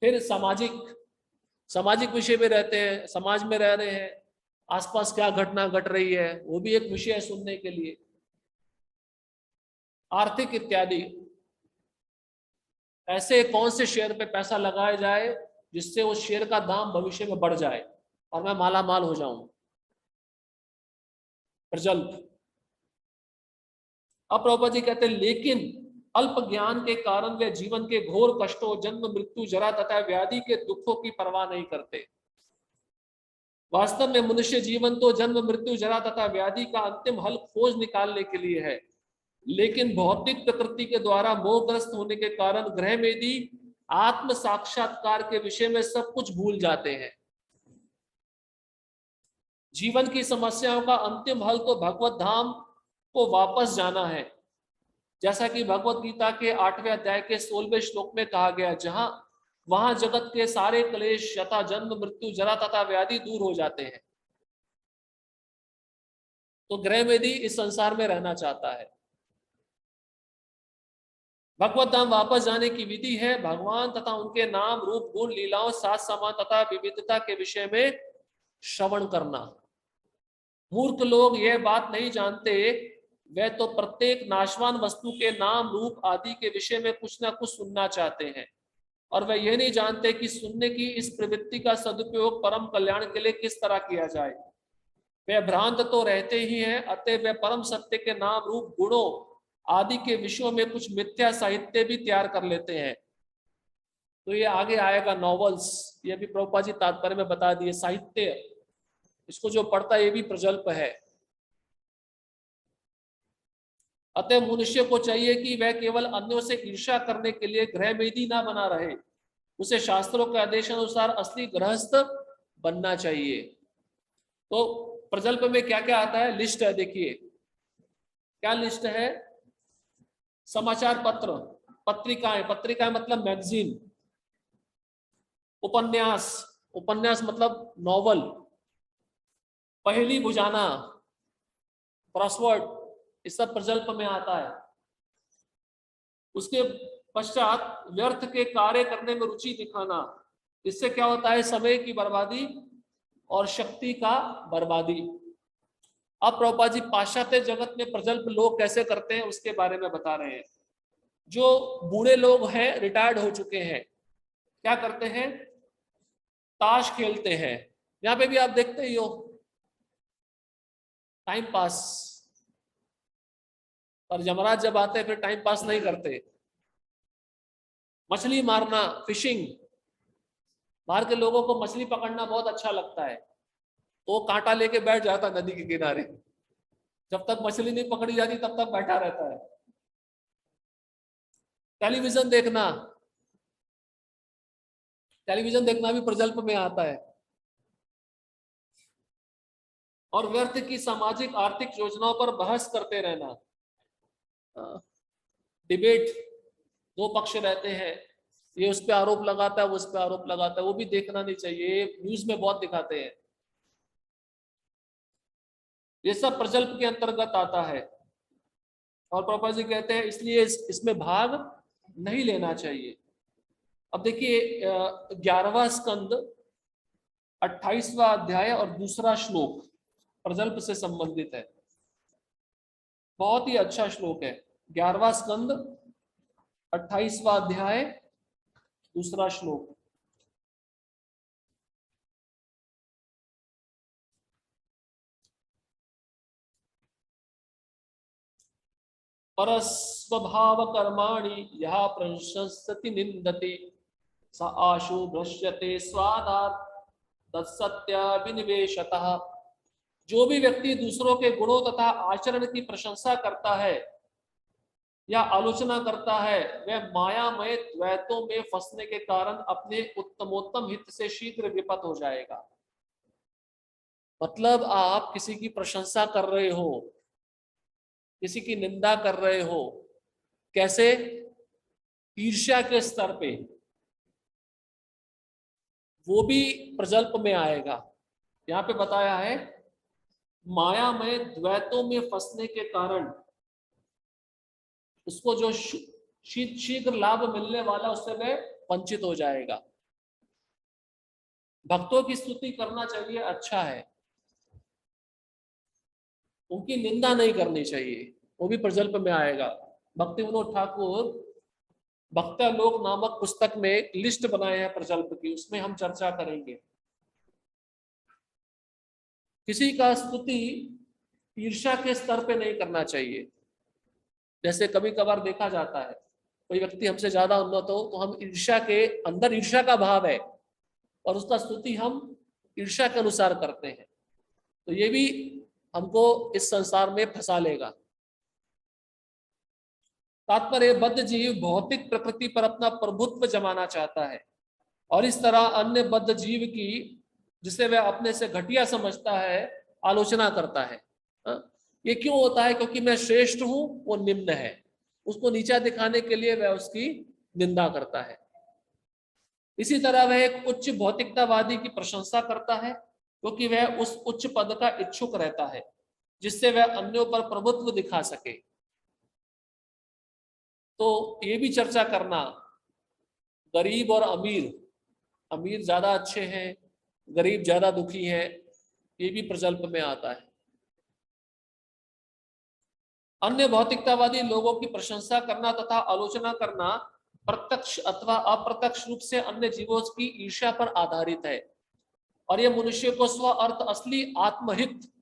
फिर सामाजिक सामाजिक विषय में रहते हैं, समाज में रह रहे हैं, आसपास क्या घटना घट रही है, वो भी एक विषय है सुनने के लिए। आर्थिक इत्यादि, ऐसे कौन से शेयर पे पैसा लगाया जाए जिससे उस शेयर का दाम भविष्य में बढ़ जाए और मैं माला माल हो जाऊं, प्रजल्प। अब प्रभुपाद जी कहते हैं, लेकिन अल्प ज्ञान के कारण वे जीवन के घोर कष्टों, जन्म मृत्यु जरा तथा व्याधि के दुखों की परवाह नहीं करते। वास्तव में मनुष्य जीवन तो जन्म मृत्यु जरा तथा व्याधि का अंतिम हल खोज निकालने के लिए है, लेकिन भौतिक प्रकृति के द्वारा मोहग्रस्त होने के कारण ग्रह मेदी आत्म साक्षात्कार के विषय में सब कुछ भूल जाते हैं। जीवन की समस्याओं का अंतिम हल तो भगवत धाम को वापस जाना है, जैसा कि भगवत गीता के 8वें अध्याय के 16वें श्लोक में कहा गया, जहां वहां जगत के सारे क्लेश यथा जन्म मृत्यु जरा तथा व्याधि दूर हो जाते हैं। तो ग्रह मेदी इस संसार में रहना चाहता है। भगवत धाम वापस जाने की विधि है भगवान तथा उनके नाम रूप गुण लीलाओं साथ समान तथा विविधता के विषय में श्रवण करना। मूर्ख लोग यह बात नहीं जानते, वे तो प्रत्येक नाशवान वस्तु के नाम रूप आदि के विषय में कुछ ना कुछ सुनना चाहते हैं, और वे यह नहीं जानते कि सुनने की इस प्रवृत्ति का सदुपयोग परम कल्याण के लिए किस तरह किया जाए। वे भ्रांत तो रहते ही हैं, अतः वे परम सत्य के नाम रूप गुणों आदि के विषयों में कुछ मिथ्या साहित्य भी तैयार कर लेते हैं। तो ये आगे आएगा नॉवेल्स, ये भी प्रभुपाद जी तात्पर्य में बता दिए। साहित्य, इसको जो पढ़ता है ये भी प्रजल्प है। अतः मनुष्य को चाहिए कि वह केवल अन्यों से ईर्ष्या करने के लिए गृहमेदी ना बना रहे, उसे शास्त्रों के आदेश अनुसार असली गृहस्थ बनना चाहिए। तो प्रजल्प में क्या क्या आता है, लिस्ट है, देखिए क्या लिस्ट है। समाचार पत्र, पत्रिकाएं, पत्रिकाएं मतलब मैगजीन, उपन्यास, उपन्यास मतलब नॉवल, पहेली बुझाना, क्रॉसवर्ड, इस सब प्रजल्प में आता है। उसके पश्चात व्यर्थ के कार्य करने में रुचि दिखाना, इससे क्या होता है, समय की बर्बादी और शक्ति का बर्बादी। अब प्रभुपाद जी पाश्चात्य जगत में प्रजल्प लोग कैसे करते हैं उसके बारे में बता रहे हैं। जो बूढ़े लोग हैं, रिटायर्ड हो चुके हैं, क्या करते हैं, ताश खेलते हैं। यहाँ पे भी आप देखते ही हो, टाइम पास। पर यमराज जब आते हैं फिर टाइम पास नहीं करते। मछली मारना, फिशिंग, बाहर के लोगों को मछली पकड़ना बहुत अच्छा लगता है, तो कांटा लेके बैठ जाता नदी के किनारे, जब तक मछली नहीं पकड़ी जाती तब तक बैठा रहता है। टेलीविजन देखना, टेलीविजन देखना भी प्रजल्प में आता है। और व्यर्थ की सामाजिक आर्थिक योजनाओं पर बहस करते रहना, डिबेट, दो पक्ष रहते हैं, ये उस पर आरोप लगाता है, वो उस पर आरोप लगाता है, वो भी देखना नहीं चाहिए, ये न्यूज में बहुत दिखाते हैं। ये सब प्रजल्प के अंतर्गत आता है। और पापा जी कहते हैं इसलिए इसमें भाग नहीं लेना चाहिए। अब देखिए 11वां स्कंद 28वां अध्याय और दूसरा श्लोक प्रजल्प से संबंधित है। बहुत ही अच्छा श्लोक है। 11वां स्कंद 28वां अध्याय दूसरा श्लोक। परस्वभाव कर्माणि यः प्रशंसति निंदति स आशु भ्रश्यते स्वादात् तत्सत्याभिनिवेशतः। जो भी व्यक्ति दूसरों के गुणों तथा आचरण की प्रशंसा करता है या आलोचना करता है, वह मायामय द्वैतों में फंसने के कारण अपने उत्तमोत्तम हित से शीघ्र विपत हो जाएगा। मतलब आप किसी की प्रशंसा कर रहे हो, किसी की निंदा कर रहे हो, कैसे? ईर्ष्या के स्तर पे, वो भी प्रजल्प में आएगा। यहाँ पे बताया है मायामय द्वैतों में फंसने के कारण उसको जो शीघ्र लाभ मिलने वाला उससे वह वंचित हो जाएगा। भक्तों की स्तुति करना चाहिए, अच्छा है, उनकी निंदा नहीं करनी चाहिए, वो भी प्रजल्प में आएगा। भक्ति विनोद ठाकुर भक्ता लोक नामक पुस्तक में एक लिस्ट बनाए हैं प्रजल्प की, उसमें हम चर्चा करेंगे। किसी का स्तुति ईर्ष्या के स्तर पे नहीं करना चाहिए। जैसे कभी कभार देखा जाता है कोई व्यक्ति हमसे ज्यादा उन्नत हो तो हम ईर्ष्या के अंदर, ईर्ष्या का भाव है और उसका स्तुति हम ईर्ष्या के अनुसार करते हैं, तो ये भी हमको इस संसार में फंसा लेगा। तात्पर्य बद्ध जीव भौतिक प्रकृति पर अपना प्रभुत्व जमाना चाहता है और इस तरह अन्य बद्ध जीव की, जिसे वह अपने से घटिया समझता है, आलोचना करता है। ये क्यों होता है? क्योंकि मैं श्रेष्ठ हूं, वो निम्न है, उसको नीचा दिखाने के लिए वह उसकी निंदा करता है। इसी तरह वह एक उच्च भौतिकतावादी की प्रशंसा करता है क्योंकि वह उस उच्च पद का इच्छुक रहता है जिससे वह अन्यों पर प्रभुत्व दिखा सके। तो ये भी चर्चा करना, गरीब और अमीर, अमीर ज्यादा अच्छे हैं, गरीब ज्यादा दुखी है, ये भी प्रजल्प में आता है। अन्य भौतिकतावादी लोगों की प्रशंसा करना तथा आलोचना करना प्रत्यक्ष अथवा अप्रत्यक्ष रूप से अन्य जीवों की ईर्ष्या पर आधारित है और यह मनुष्य को स्व अर्थ, असली आत्महित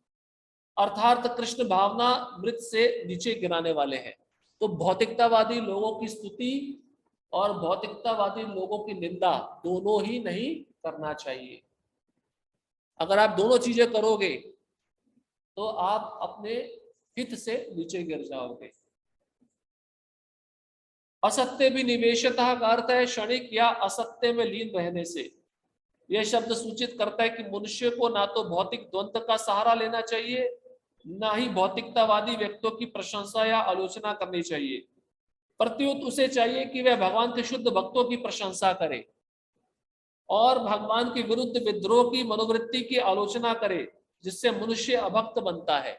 अर्थात कृष्ण भावना मृत से नीचे गिराने वाले हैं। तो भौतिकतावादी लोगों की स्तुति और भौतिकतावादी लोगों की निंदा दोनों ही नहीं करना चाहिए। अगर आप दोनों चीजें करोगे तो आप अपने हित से नीचे गिर जाओगे। असत्य भी निवेशतः का अर्थ है क्षणिक या असत्य में लीन रहने से। यह शब्द सूचित करता है कि मनुष्य को ना तो भौतिक द्वंद्व का सहारा लेना चाहिए, ना ही भौतिकतावादी व्यक्तियों की प्रशंसा या आलोचना करनी चाहिए। प्रत्युत उसे चाहिए कि वह भगवान के शुद्ध भक्तों की प्रशंसा करे और भगवान के विरुद्ध विद्रोह की मनोवृत्ति की आलोचना करे, जिससे मनुष्य अभक्त बनता है।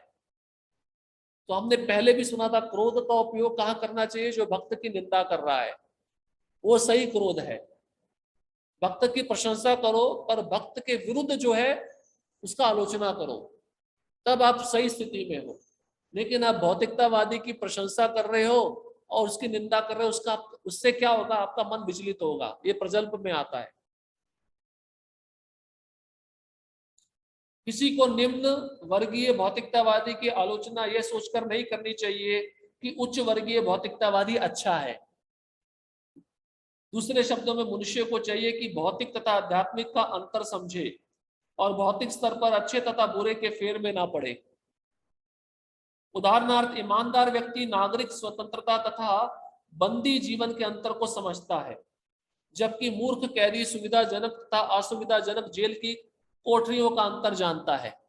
तो हमने पहले भी सुना था क्रोध का उपयोग कहाँ करना चाहिए? जो भक्त की निंदा कर रहा है, वो सही क्रोध है। भक्त की प्रशंसा करो पर भक्त के विरुद्ध जो है उसका आलोचना करो, तब आप सही स्थिति में हो। लेकिन आप भौतिकतावादी की प्रशंसा कर रहे हो और उसकी निंदा कर रहे हो, उससे क्या होगा? आपका मन विचलित होगा। ये प्रजल्प में आता है। किसी को निम्न वर्गीय भौतिकतावादी की आलोचना यह सोचकर नहीं करनी चाहिए कि उच्च वर्गीय भौतिकतावादी अच्छा है। दूसरे शब्दों में मनुष्य को चाहिए कि भौतिक तथा आध्यात्मिक का अंतर समझे और भौतिक स्तर पर अच्छे तथा बुरे के फेर में ना पड़े। उदाहरणार्थ, ईमानदार व्यक्ति नागरिक स्वतंत्रता तथा बंदी जीवन के अंतर को समझता है, जबकि मूर्ख कैदी सुविधाजनक तथा असुविधाजनक जेल की कोठरियों का अंतर जानता है।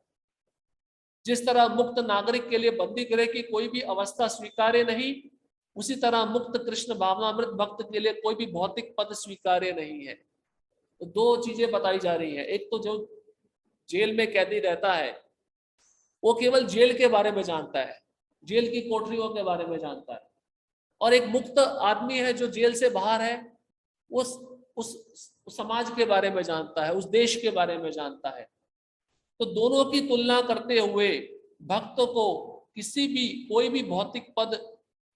जिस तरह मुक्त नागरिक के लिए बंदी गृह की कोई भी अवस्था स्वीकार्य नहीं, उसी तरह मुक्त कृष्ण भावनामृत भक्त के लिए कोई भी भौतिक पद स्वीकार्य नहीं है। तो दो चीजें बताई जा रही है। एक तो जो जेल में कैदी रहता है वो केवल जेल के बारे में जानता है, जेल की कोठरियों के बारे में जानता है, और एक मुक्त आदमी है जो जेल से बाहर है, उस समाज के बारे में जानता है, उस देश के बारे में जानता है। तो दोनों की तुलना करते हुए भक्त को कोई भी भौतिक पद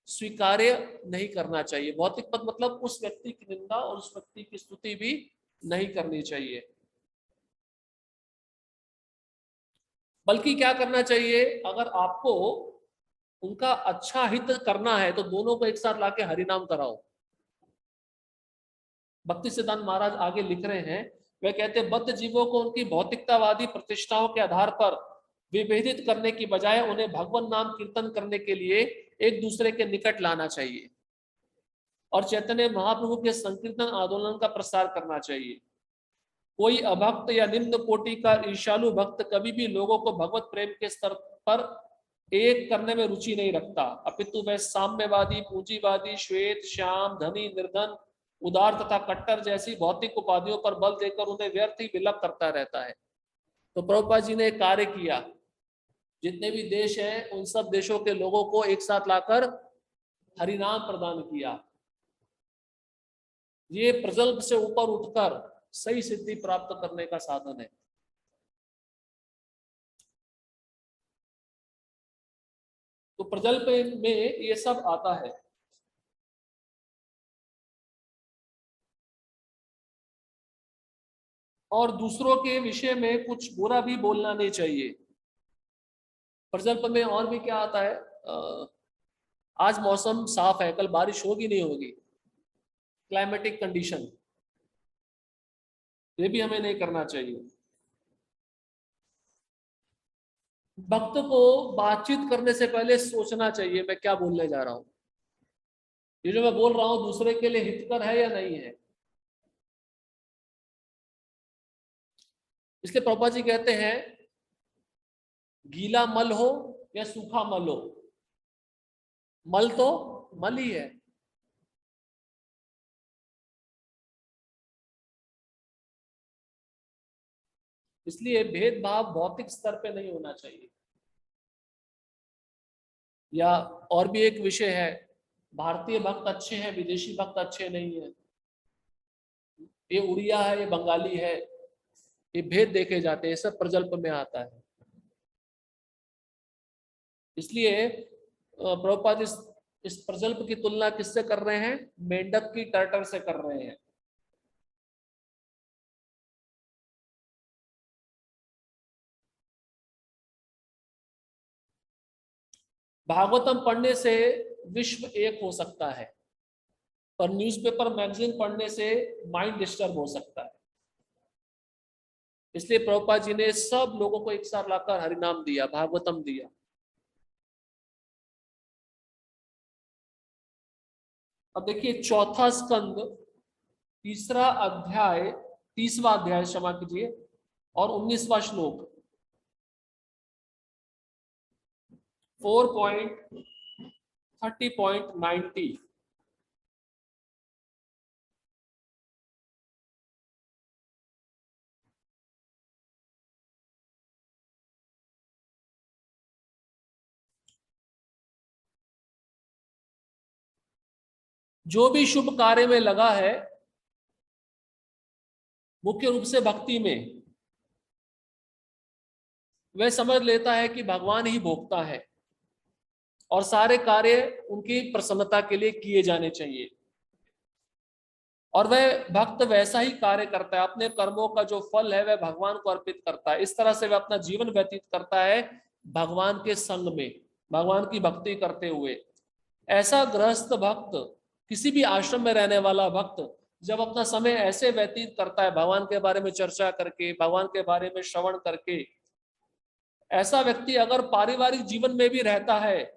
स्वीकार्य नहीं करना चाहिए। भौतिक पद मतलब उस व्यक्ति की निंदा और उस व्यक्ति की स्तुति भी नहीं करनी चाहिए। बल्कि क्या करना चाहिए, अगर आपको उनका अच्छा हित करना है तो दोनों को एक साथ लाके हरिनाम कराओ। भक्ति सिद्धांत महाराज आगे लिख रहे हैं, वे कहते हैं बद्ध जीवों को उनकी भौतिकतावादी प्रतिष्ठाओं के आधार पर विभेदित करने की बजाय उन्हें भगवान नाम कीर्तन करने के लिए एक दूसरे के निकट लाना चाहिए और चैतन्य महाप्रभु के संकीर्तन आंदोलन का प्रसार करना चाहिए। कोई अभक्त या निम्न कोटि का ईर्ष्यालु भक्त कभी भी लोगों को भगवत प्रेम के स्तर पर एक करने में रुचि नहीं रखता, अपितु वह साम्यवादी, पूंजीवादी, श्वेत, श्याम, धनी, निर्धन, उदार तथा कट्टर जैसी भौतिक उपाधियों पर बल देकर उन्हें व्यर्थ ही विलप करता रहता है। तो प्रभुपाद जी ने कार्य किया, जितने भी देश हैं उन सब देशों के लोगों को एक साथ लाकर हरिनाम प्रदान किया। ये प्रजल्प से ऊपर उठकर सही सिद्धि प्राप्त करने का साधन है। तो प्रजल्प में ये सब आता है। और दूसरों के विषय में कुछ बुरा भी बोलना नहीं चाहिए। प्रजल्प में और भी क्या आता है, आज मौसम साफ है, कल बारिश होगी नहीं होगी, क्लाइमेटिक कंडीशन, ये भी हमें नहीं करना चाहिए। भक्त को बातचीत करने से पहले सोचना चाहिए मैं क्या बोलने जा रहा हूं, ये जो मैं बोल रहा हूं दूसरे के लिए हितकर है या नहीं है। इसलिए प्रभुपाद जी कहते हैं गीला मल हो या सूखा मल हो, मल तो मल ही है। इसलिए भेदभाव भौतिक स्तर पे नहीं होना चाहिए। या और भी एक विषय है, भारतीय भक्त अच्छे हैं, विदेशी भक्त अच्छे नहीं है, ये उड़िया है, ये बंगाली है, ये भेद देखे जाते हैं, सब प्रजल्प में आता है। इसलिए प्रभुपाद इस प्रजल्प की तुलना किससे कर रहे हैं, मेंढक की टर्टर से कर रहे हैं। भागवतम पढ़ने से विश्व एक हो सकता है, पर न्यूज़पेपर मैगजीन पढ़ने से माइंड डिस्टर्ब हो सकता है। इसलिए प्रभुपाद जी ने सब लोगों को एक साथ लाकर हरिनाम दिया, भागवतम दिया। अब देखिए चौथा स्कंद, तीसरा अध्याय, 30वां अध्याय क्षमा कीजिए, और 19वां श्लोक, 4.30.90। जो भी शुभ कार्य में लगा है, मुख्य रूप से भक्ति में, वह समझ लेता है कि भगवान ही भोगता है और सारे कार्य उनकी प्रसन्नता के लिए किए जाने चाहिए, और वह भक्त वैसा ही कार्य करता है, अपने कर्मों का जो फल है वह भगवान को अर्पित करता है। इस तरह से वह अपना जीवन व्यतीत करता है भगवान के संग में, भगवान की भक्ति करते हुए। ऐसा गृहस्थ भक्त, किसी भी आश्रम में रहने वाला भक्त जब अपना समय ऐसे व्यतीत करता है भगवान के बारे में चर्चा करके, भगवान के बारे में श्रवण करके, ऐसा व्यक्ति अगर पारिवारिक जीवन में भी रहता है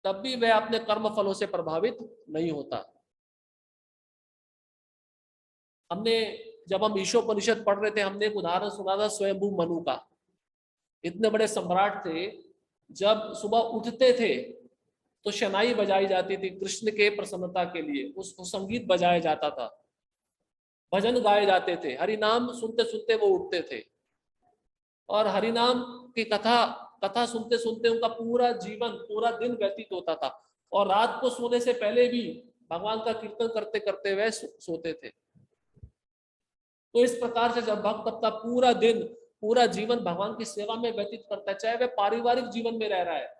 तब भी वह अपने कर्म फलों से प्रभावित नहीं होता। हमने जब हम ईशोपनिषद पढ़ रहे थे, हमने एक उदाहरण सुना था स्वयंभू मनु का। इतने बड़े सम्राट थे, जब सुबह उठते थे तो शनाई बजाई जाती थी कृष्ण के प्रसन्नता के लिए, उसको संगीत बजाया जाता था, भजन गाए जाते थे, हरि नाम सुनते सुनते वो उठते थे और हरि नाम की कथा कथा सुनते सुनते उनका पूरा जीवन, पूरा दिन व्यतीत होता था। और रात को सोने से पहले भी भगवान का कीर्तन करते करते वह सोते थे। तो इस प्रकार से जब भक्त अपना पूरा दिन, पूरा जीवन भगवान की सेवा में व्यतीत करता है, चाहे वह पारिवारिक जीवन में रह रहा है,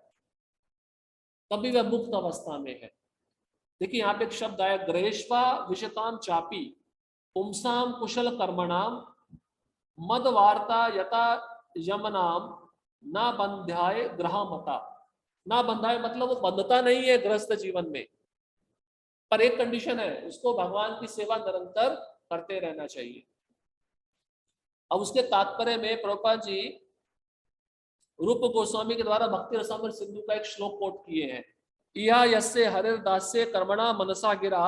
तभी वह मुक्त अवस्था में है। देखिए यहाँ पे एक शब्द आया, ग्रहेश्वा विशताम चापी पुंसाम कुशल कर्मणाम मद वार्ता यथा यमनाम ना बंध्याय ग्रहमता। ना बंधाए मतलब वो बंधता नहीं है गृहस्थ जीवन में, पर एक कंडीशन है, उसको भगवान की सेवा निरंतर करते रहना चाहिए। अब उसके तात्पर्य में प्रभुपाद जी रूप गोस्वामी के द्वारा भक्ति रसामृत सिंधु का एक श्लोक कोट किए हैं। इहा यस्य हरिर्दास्य कर्मणा मनसा गिरा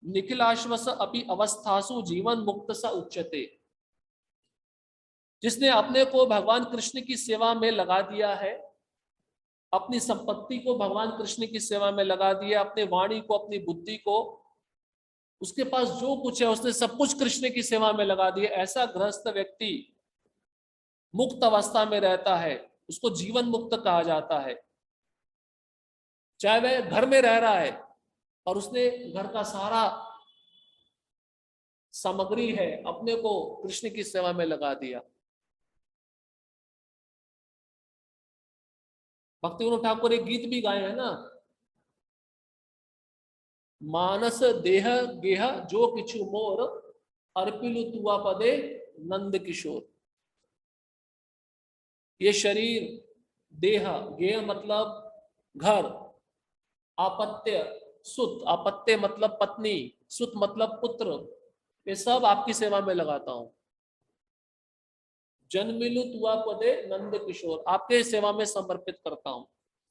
निखिलाश्वस अपि अवस्थासु जीवन मुक्त स उच्यते। जिसने अपने को भगवान कृष्ण की सेवा में लगा दिया है, अपनी संपत्ति को भगवान कृष्ण की सेवा में लगा दिया, अपने वाणी को, अपनी बुद्धि को, उसके पास जो कुछ है उसने सब कुछ कृष्ण की सेवा में लगा दिया, ऐसा गृहस्थ व्यक्ति मुक्त अवस्था में रहता है, उसको जीवन मुक्त कहा जाता है। चाहे वह घर में रह रहा है और उसने घर का सारा सामग्री है अपने को कृष्ण की सेवा में लगा दिया। भक्ति विनोद ठाकुर एक गीत भी गाए हैं ना, मानस देह गेह जो किछु मोर अर्पिलु तुआ पदे नंद किशोर। ये शरीर, देह, गेह मतलब घर, आपत्य सुत, आपत्य मतलब पत्नी, सुत मतलब पुत्र, ये सब आपकी सेवा में लगाता हूं। जन्मिलु तुआ पदे नंद किशोर, आपके सेवा में समर्पित करता हूं।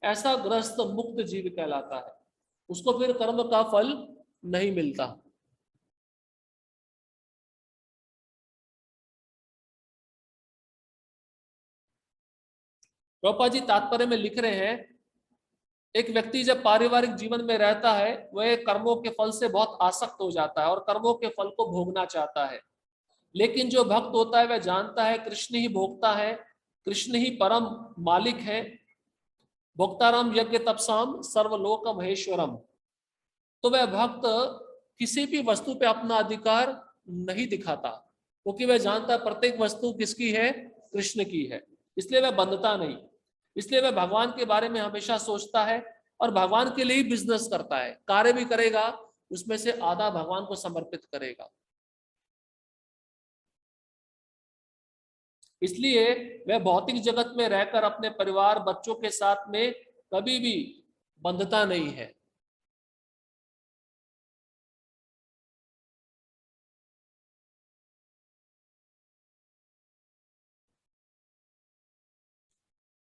ऐसा ग्रस्त मुक्त जीव कहलाता है, उसको फिर कर्म का फल नहीं मिलता। प्रभुपाद जी तात्पर्य में लिख रहे हैं, एक व्यक्ति जब पारिवारिक जीवन में रहता है, वह कर्मों के फल से बहुत आसक्त हो जाता है और कर्मों के फल को भोगना चाहता है। लेकिन जो भक्त होता है वह जानता है कृष्ण ही भोगता है, कृष्ण ही परम मालिक है, भोक्ताराम यज्ञ तपसाम सर्वलोक महेश्वरम। तो वह भक्त किसी भी वस्तु पे अपना अधिकार नहीं दिखाता, क्योंकि वह जानता है प्रत्येक वस्तु किसकी है, कृष्ण की है। इसलिए वह बंधता नहीं, इसलिए वह भगवान के बारे में हमेशा सोचता है और भगवान के लिए ही बिजनेस करता है, कार्य भी करेगा, उसमें से आधा भगवान को समर्पित करेगा। इसलिए वह भौतिक जगत में रहकर अपने परिवार बच्चों के साथ में कभी भी बंधता नहीं है।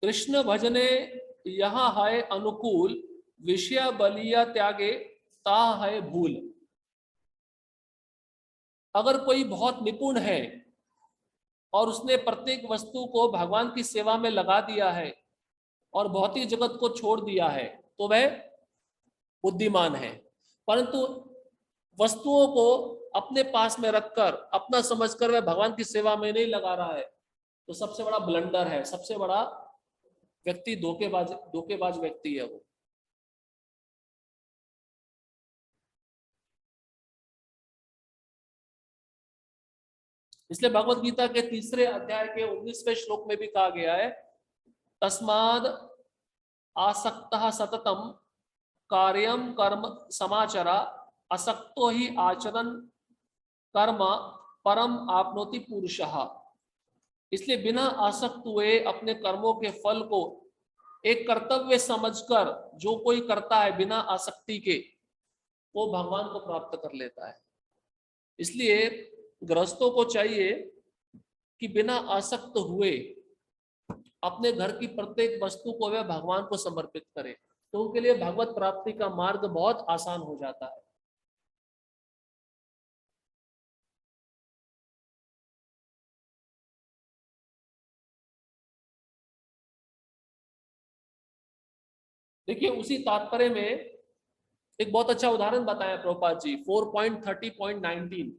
कृष्ण भजने यहाँ है अनुकूल, विषय बलिया त्यागे ता है भूल। अगर कोई बहुत निपुण है और उसने प्रत्येक वस्तु को भगवान की सेवा में लगा दिया है और भौतिक जगत को छोड़ दिया है, तो वह बुद्धिमान है। परंतु वस्तुओं को अपने पास में रखकर, अपना समझकर वह भगवान की सेवा में नहीं लगा रहा है, तो सबसे बड़ा ब्लंडर है, सबसे बड़ा व्यक्ति धोखेबाज धोखेबाज व्यक्ति है वो। इसलिए भगवत गीता के 3 अध्याय के 19वें श्लोक में भी कहा गया है, तस्माद आसक्तः सततम कार्यम कर्म समाचरा असक्तो ही आचरण कर्म परम आपनोति पुरुषः। इसलिए बिना आसक्त हुए अपने कर्मों के फल को एक कर्तव्य समझकर जो कोई करता है बिना आसक्ति के, वो भगवान को प्राप्त कर लेता है। इसलिए गृहस्थों को चाहिए कि बिना आसक्त हुए अपने घर की प्रत्येक वस्तु को वह भगवान को समर्पित करे, तो उनके लिए भगवत प्राप्ति का मार्ग बहुत आसान हो जाता है। देखिए उसी तात्पर्य में एक बहुत अच्छा उदाहरण बताया प्रभुपाद जी 4.30.19।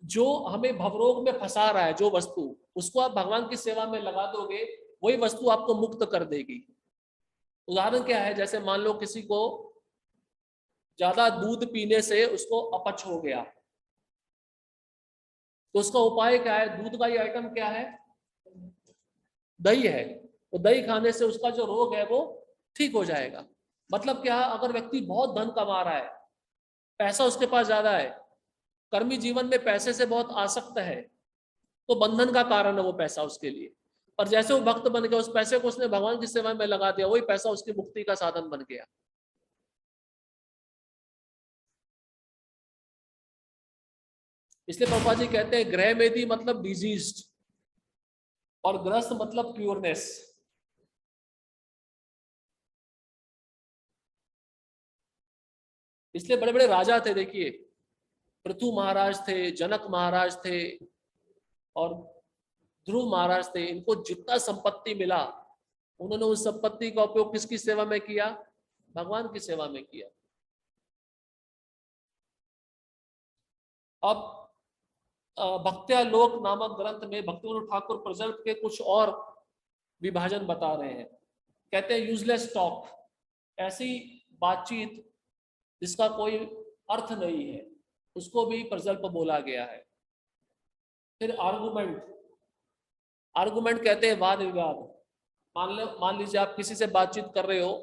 जो हमें भवरोग में फंसा रहा है जो वस्तु, उसको आप भगवान की सेवा में लगा दोगे, वही वस्तु आपको मुक्त कर देगी। उदाहरण क्या है, जैसे मान लो किसी को ज्यादा दूध पीने से उसको अपच हो गया, तो उसका उपाय क्या है? दूध का ही आइटम क्या है? दही है। तो दही खाने से उसका जो रोग है वो ठीक हो जाएगा। मतलब क्या, अगर व्यक्ति बहुत धन कमा रहा है, पैसा उसके पास ज्यादा है, कर्मी जीवन में पैसे से बहुत आसक्त है, तो बंधन का कारण है वो पैसा उसके लिए। पर जैसे वो भक्त बन गया, उस पैसे को उसने भगवान की सेवा में लगा दिया, वही पैसा उसकी मुक्ति का साधन बन गया। इसलिए पापा जी कहते हैं ग्रह मेदी मतलब डिजीज्ड, और ग्रस्त मतलब क्यूरनेस। इसलिए बड़े बड़े राजा थे, देखिए पृथु महाराज थे, जनक महाराज थे, और ध्रुव महाराज थे। इनको जितना संपत्ति मिला, उन्होंने उस संपत्ति का उपयोग किसकी सेवा में किया? भगवान की सेवा में किया। अब भक्त्यालोक नामक ग्रंथ में भक्तिविनोद ठाकुर प्रजल्प के कुछ और विभाजन बता रहे हैं। कहते हैं यूजलेस टॉक, ऐसी बातचीत जिसका कोई अर्थ नहीं है, उसको भी प्रजल्प बोला गया है। फिर आर्गुमेंट, आर्गुमेंट कहते हैं वाद विवाद। मान लीजिए आप किसी से बातचीत कर रहे हो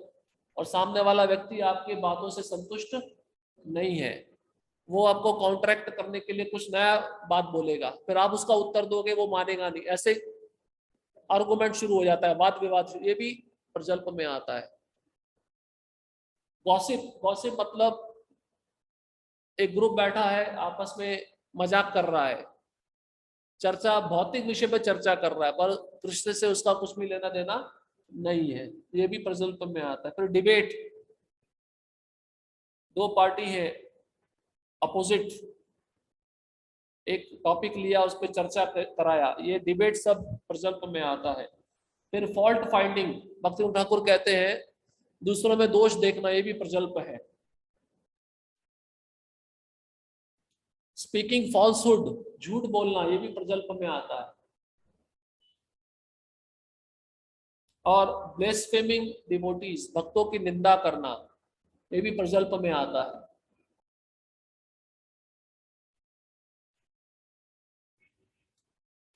और सामने वाला व्यक्ति आपकी बातों से संतुष्ट नहीं है, वो आपको कॉन्ट्रैक्ट करने के लिए कुछ नया बात बोलेगा, फिर आप उसका उत्तर दोगे, वो मानेगा नहीं, ऐसे आर्गुमेंट शुरू हो जाता है, वाद विवाद। ये भी प्रजल्प में आता है। गॉसिप, गॉसिप मतलब एक ग्रुप बैठा है, आपस में मजाक कर रहा है, चर्चा भौतिक विषय पर चर्चा कर रहा है, पर कृष्ण से उसका कुछ भी लेना देना नहीं है, ये भी प्रजल्प में आता है। फिर डिबेट, दो पार्टी है अपोजिट, एक टॉपिक लिया, उस पर चर्चा कराया, ये डिबेट सब प्रजल्प में आता है। फिर फॉल्ट फाइंडिंग, भक्तिविनोद ठाकुर कहते हैं दूसरों में दोष देखना, ये भी प्रजल्प है। स्पीकिंग फॉल्सहुड, झूठ बोलना, ये भी प्रजल्प में आता है। और ब्लेस्फेमिंग डिवोटीज, भक्तों की निंदा करना, ये भी प्रजल्प में आता है।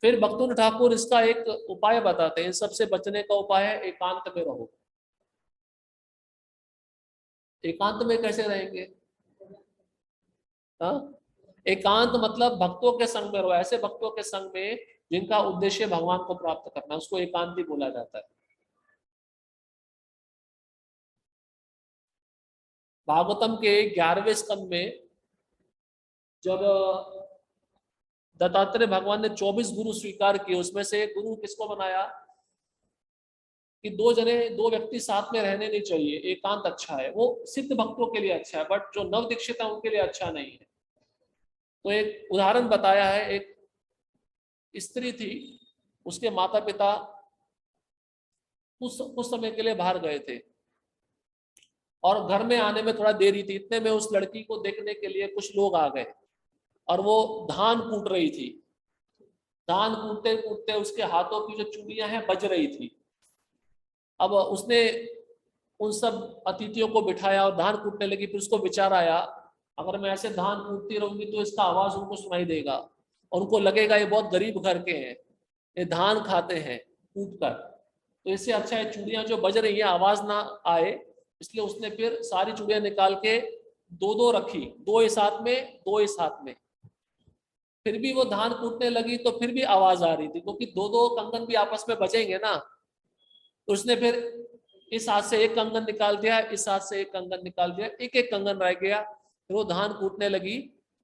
फिर भक्तिविनोद ठाकुर इसका एक उपाय बताते हैं, इन सबसे बचने का उपाय है एकांत में रहो। एकांत में कैसे रहेंगे? हाँ, एकांत मतलब भक्तों के संग में रहो, ऐसे भक्तों के संग में जिनका उद्देश्य भगवान को प्राप्त करना, उसको एकांती बोला जाता है। भागवतम के 11वें स्कंद में जब दत्तात्रेय भगवान ने 24 गुरु स्वीकार किए, उसमें से एक गुरु किसको बनाया कि दो व्यक्ति साथ में रहने नहीं चाहिए, एकांत अच्छा है, वो सिद्ध भक्तों के लिए अच्छा है, बट जो नव दीक्षित है उनके लिए अच्छा नहीं है। तो एक उदाहरण बताया है, एक स्त्री थी, उसके माता पिता कुछ समय के लिए बाहर गए थे, और घर में आने में थोड़ा देरी थी, इतने में उस लड़की को देखने के लिए कुछ लोग आ गए, और वो धान कूट रही थी। धान कूटते कूटते उसके हाथों की जो चूड़ियां हैं बज रही थी। अब उसने उन सब अतिथियों को बिठाया और धान कूटने लगी। फिर उसको विचार आया, अगर मैं ऐसे धान कूटती रहूंगी तो इसका आवाज उनको सुनाई देगा, और उनको लगेगा ये बहुत गरीब घर के हैं, ये धान खाते हैं कूट कर, तो इससे अच्छा है चूड़ियां जो बज रही है आवाज ना आए। इसलिए उसने फिर सारी चूड़ियां निकाल के दो दो रखी, दो इस हाथ में, दो इस हाथ में। फिर भी वो धान कूटने लगी तो फिर भी आवाज आ रही थी, क्योंकि दो दो कंगन भी आपस में बजेंगे ना। तो उसने फिर इस हाथ से एक कंगन निकाल दिया, इस हाथ से एक कंगन निकाल दिया, एक एक कंगन रह गया, फिर वो धान कूटने लगी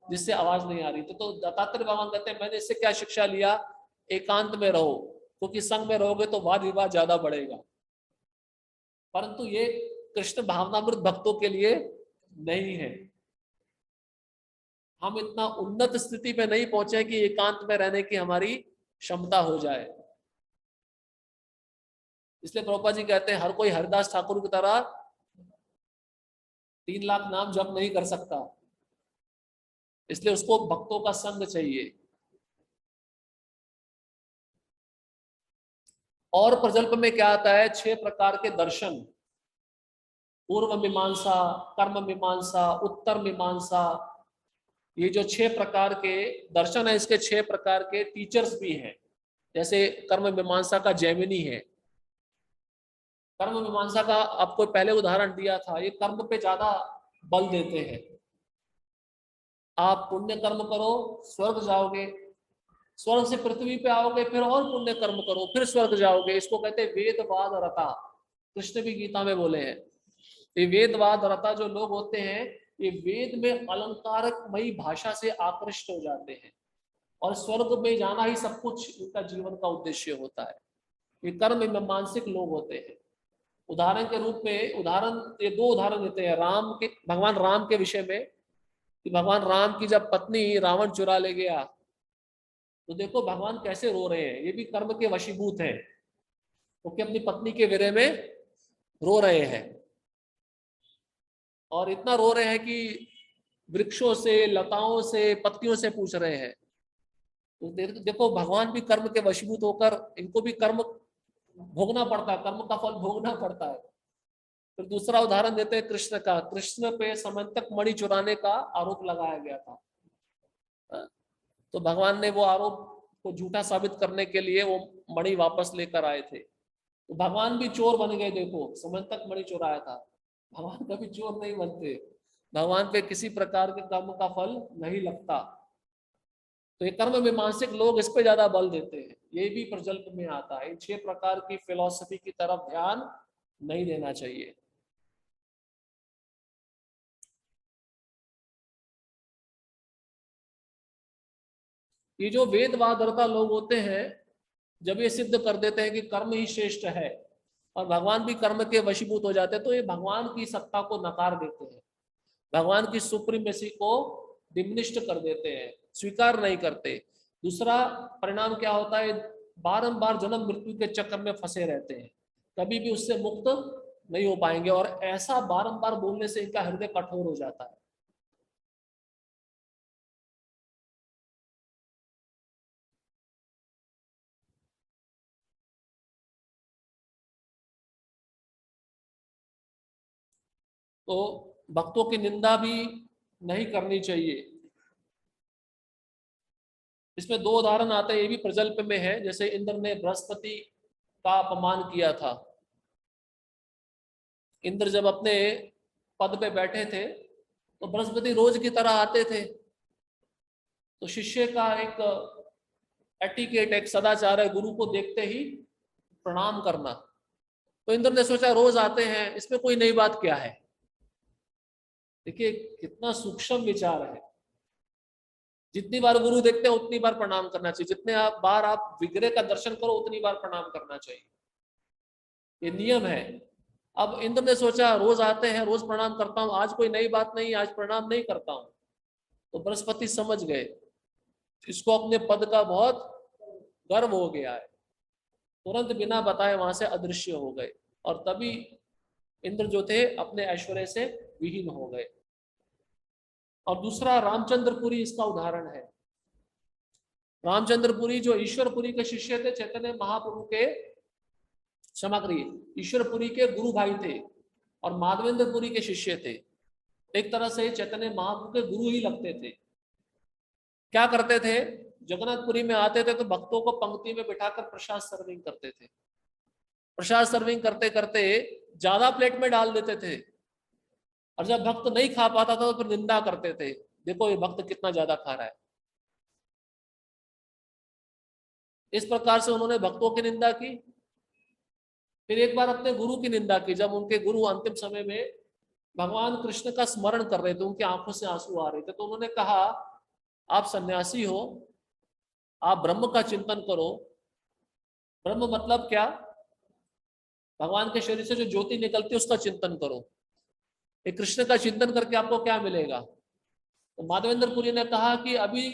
जिससे आवाज नहीं आ रही थी। तो दत्तात्रेय भगवान कहते हैं मैंने इससे क्या शिक्षा लिया, एकांत में रहो, क्योंकि संग में रहोगे तो वाद विवाद ज्यादा बढ़ेगा। परंतु ये कृष्ण भावनामृत भक्तों के लिए नहीं है। हम इतना उन्नत स्थिति में नहीं पहुंचे कि एकांत में रहने की हमारी क्षमता हो जाए। इसलिए प्रभुपाद जी कहते हैं हर कोई हरिदास ठाकुर की तरह 3 लाख नाम जप नहीं कर सकता, इसलिए उसको भक्तों का संग चाहिए। और प्रजल्प में क्या आता है, 6 प्रकार के दर्शन, पूर्व मीमांसा, कर्म मीमांसा, उत्तर मीमांसा, ये जो 6 प्रकार के दर्शन है, इसके 6 प्रकार के टीचर्स भी हैं। जैसे कर्म मीमांसा का जैमिनी है। कर्म मीमांसा का आपको पहले उदाहरण दिया था, ये कर्म पे ज्यादा बल देते हैं। आप पुण्य कर्म करो स्वर्ग जाओगे, स्वर्ग से पृथ्वी पे आओगे, फिर और पुण्य कर्म करो फिर स्वर्ग जाओगे। इसको कहते हैं वेदवाद रता। कृष्ण भी गीता में बोले हैं, ये वेदवाद रता जो लोग होते हैं, ये वेद में अलंकारमयी भाषा से आकृष्ट हो जाते हैं और स्वर्ग में जाना ही सब कुछ उनका जीवन का उद्देश्य होता है। ये कर्म मीमांसिक लोग होते हैं। उदाहरण के रूप में ये 2 उदाहरण देते हैं राम के, भगवान राम के विषय में, कि भगवान राम की जब पत्नी रावण चुरा ले गया, तो देखो भगवान कैसे रो रहे हैं, ये भी कर्म के वशीभूत हैं, क्योंकि अपनी पत्नी के विरह में रो रहे हैं। और इतना रो रहे हैं कि वृक्षों से, लताओं से, पत्तियों से पूछ रहे हैं। तो देखो भगवान भी कर्म के वशीभूत होकर, इनको भी कर्म भोगना पड़ता है, कर्म का फल भोगना पड़ता है। फिर दूसरा उदाहरण देते हैं कृष्ण का। कृष्ण पे समंतक मणि चुराने का आरोप लगाया गया था, तो भगवान ने वो आरोप को झूठा साबित करने के लिए वो मणि वापस लेकर आए थे। तो भगवान भी चोर बन गए, देखो समंतक मणि चुराया था। भगवान कभी चोर नहीं बनते, भगवान पे किसी प्रकार के कर्म का फल नहीं लगता। तो ये कर्म मीमांसिक लोग इस पे ज्यादा बल देते हैं, ये भी प्रजल्प में आता है। इन 6 प्रकार की फिलॉसफी की तरफ ध्यान नहीं देना चाहिए। ये जो वेदवादरता लोग होते हैं, जब ये सिद्ध कर देते हैं कि कर्म ही श्रेष्ठ है और भगवान भी कर्म के वशीभूत हो जाते हैं, तो ये भगवान की सत्ता को नकार देते हैं, भगवान की सुप्रीमेसी को डिमिनिश्ड कर देते हैं, स्वीकार नहीं करते। दूसरा परिणाम क्या होता है, बारंबार जन्म मृत्यु के चक्कर में फंसे रहते हैं, कभी भी उससे मुक्त नहीं हो पाएंगे। और ऐसा बारंबार बोलने से इनका हृदय कठोर हो जाता है। तो भक्तों की निंदा भी नहीं करनी चाहिए। इसमें 2 उदाहरण आते हैं, ये भी प्रजल्प में है। जैसे इंद्र ने बृहस्पति का अपमान किया था। इंद्र जब अपने पद पे बैठे थे, तो बृहस्पति रोज की तरह आते थे। तो शिष्य का एक एटिकेट, एक सदाचार है, गुरु को देखते ही प्रणाम करना। तो इंद्र ने सोचा रोज आते हैं, इसमें कोई नई बात क्या है। देखिए कितना सूक्ष्म विचार है। जितनी बार गुरु देखते हैं उतनी बार प्रणाम करना चाहिए, जितने बार आप विग्रह का दर्शन करो उतनी बार प्रणाम करना चाहिए, ये नियम है। अब इंद्र ने सोचा रोज आते हैं, रोज प्रणाम करता हूं, आज कोई नई बात नहीं, आज प्रणाम नहीं करता हूं। तो बृहस्पति समझ गए, इसको अपने पद का बहुत गर्व हो गया है, तुरंत बिना बताए वहां से अदृश्य हो गए। और तभी इंद्र जो थे अपने ऐश्वर्य से विहीन हो गए। और दूसरा रामचंद्रपुरी इसका उदाहरण है। रामचंद्रपुरी जो ईश्वरपुरी के शिष्य थे, चैतन्य महाप्रभु के, क्षमा करिए, ईश्वरपुरी के गुरु भाई थे और माधवेंद्रपुरी के शिष्य थे। एक तरह से चैतन्य महाप्रभु के गुरु ही लगते थे। क्या करते थे, जगन्नाथपुरी में आते थे तो भक्तों को पंक्ति में बिठाकर प्रसाद सर्विंग करते थे। प्रसाद सर्विंग करते करते ज्यादा प्लेट में डाल देते थे, और जब भक्त नहीं खा पाता था तो फिर निंदा करते थे, देखो ये भक्त कितना ज्यादा खा रहा है। इस प्रकार से उन्होंने भक्तों की निंदा की। फिर एक बार अपने गुरु की निंदा की, जब उनके गुरु अंतिम समय में भगवान कृष्ण का स्मरण कर रहे थे, उनकी आंखों से आंसू आ रहे थे, तो उन्होंने कहा आप सन्यासी हो, आप ब्रह्म का चिंतन करो। ब्रह्म मतलब क्या, भगवान के शरीर से जो ज्योति निकलती है उसका चिंतन करो। ये कृष्ण का चिंतन करके आपको क्या मिलेगा। तो माधवेंद्रपुरी ने कहा कि अभी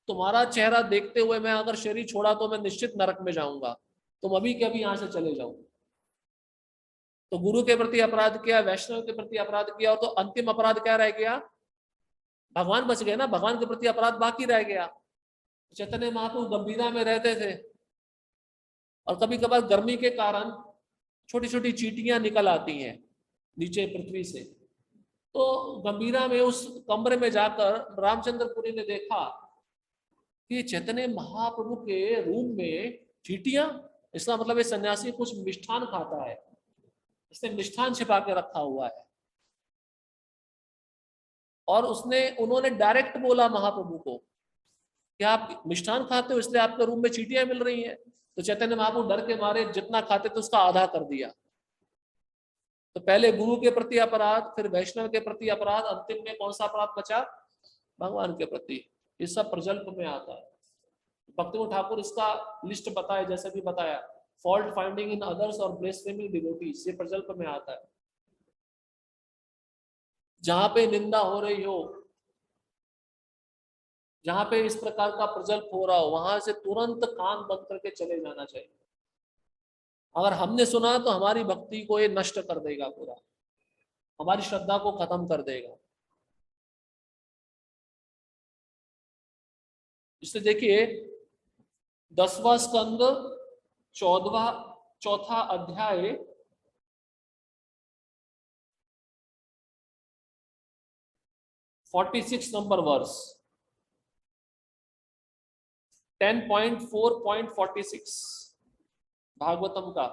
तुम्हारा चेहरा देखते हुए मैं अगर शरीर छोड़ा तो मैं निश्चित नरक में जाऊंगा, तुम अभी के अभी यहाँ से चले जाओ। तो गुरु के प्रति अपराध किया, वैष्णव के प्रति अपराध किया, तो अंतिम अपराध क्या रह गया? भगवान बच गए ना, भगवान के प्रति अपराध बाकी रह गया। चैतन्य महाप्रभु गंभीरा में रहते थे और कभी कभार गर्मी के कारण छोटी छोटी चींटियां निकल आती हैं नीचे पृथ्वी से। तो गंभीरा में उस कमरे में जाकर रामचंद्रपुरी ने देखा कि चैतन्य महाप्रभु के रूम में चींटियां, इसका मतलब ये सन्यासी कुछ मिष्ठान खाता है, इसने मिष्ठान छिपा के रखा हुआ है। और उन्होंने डायरेक्ट बोला महाप्रभु को कि आप मिष्ठान खाते हो इसलिए आपके रूम में चींटियां मिल रही हैं। तो चैतन्य महाप्रभु डर के मारे जितना खाते थे उसका आधा कर दिया। तो पहले गुरु के प्रति अपराध, फिर वैष्णव के प्रति अपराध, अंतिम में कौन सा अपराध बचा? भगवान के प्रति। ये सब प्रजल्प में आता है। भक्ति ठाकुर इसका लिस्ट बताए, जैसे भी बताया, फॉल्ट फाइंडिंग इन अदर्स और ब्लेस्फेमिंग डिवोटीज, ये प्रजल्प में आता है। जहां पे निंदा हो रही हो, जहां पे इस प्रकार का प्रजल्प हो रहा हो, वहां से तुरंत कान बंद करके चले जाना चाहिए। अगर हमने सुना तो हमारी भक्ति को ये नष्ट कर देगा, पूरा हमारी श्रद्धा को खत्म कर देगा। इसलिए देखिए 10वां स्कंद 4वां अध्याय 46 नंबर वर्स 10.4.46 भागवतम का।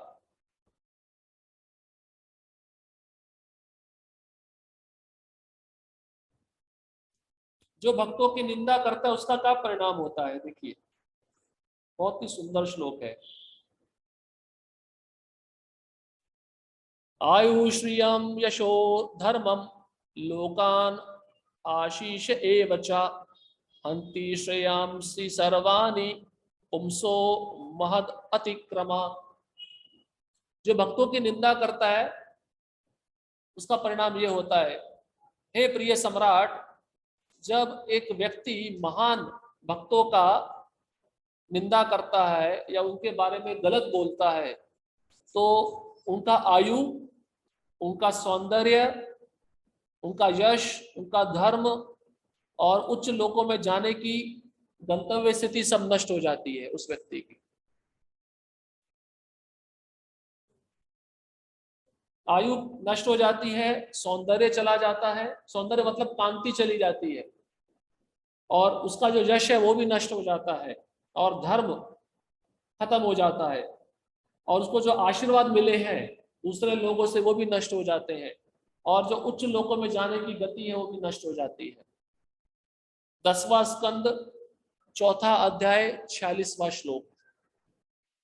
जो भक्तों की निंदा करता है उसका क्या परिणाम होता है, देखिए बहुत ही सुंदर श्लोक है। आयुश्रियम यशो धर्मम लोकान आशीष एव च हंति श्रेयांसि सर्वाणि पुंसो महद अतिक्रमा। जो भक्तों की निंदा करता है उसका परिणाम ये होता है, हे प्रिय सम्राट, जब एक व्यक्ति महान भक्तों का निंदा करता है या उनके बारे में गलत बोलता है तो उनका आयु, उनका सौंदर्य, उनका यश, उनका धर्म और उच्च लोकों में जाने की गंतव्य स्थिति सब नष्ट हो जाती है उस व्यक्ति की। आयु नष्ट हो जाती है, सौंदर्य चला जाता है, सौंदर्य मतलब कांति चली जाती है, और उसका जो यश है वो भी नष्ट हो जाता है, और धर्म खत्म हो जाता है, और उसको जो आशीर्वाद मिले हैं दूसरे लोगों से वो भी नष्ट हो जाते हैं, और जो उच्च लोकों में जाने की गति है वो भी नष्ट हो जाती है। 10वां स्कंद 4 अध्याय 46वां श्लोक।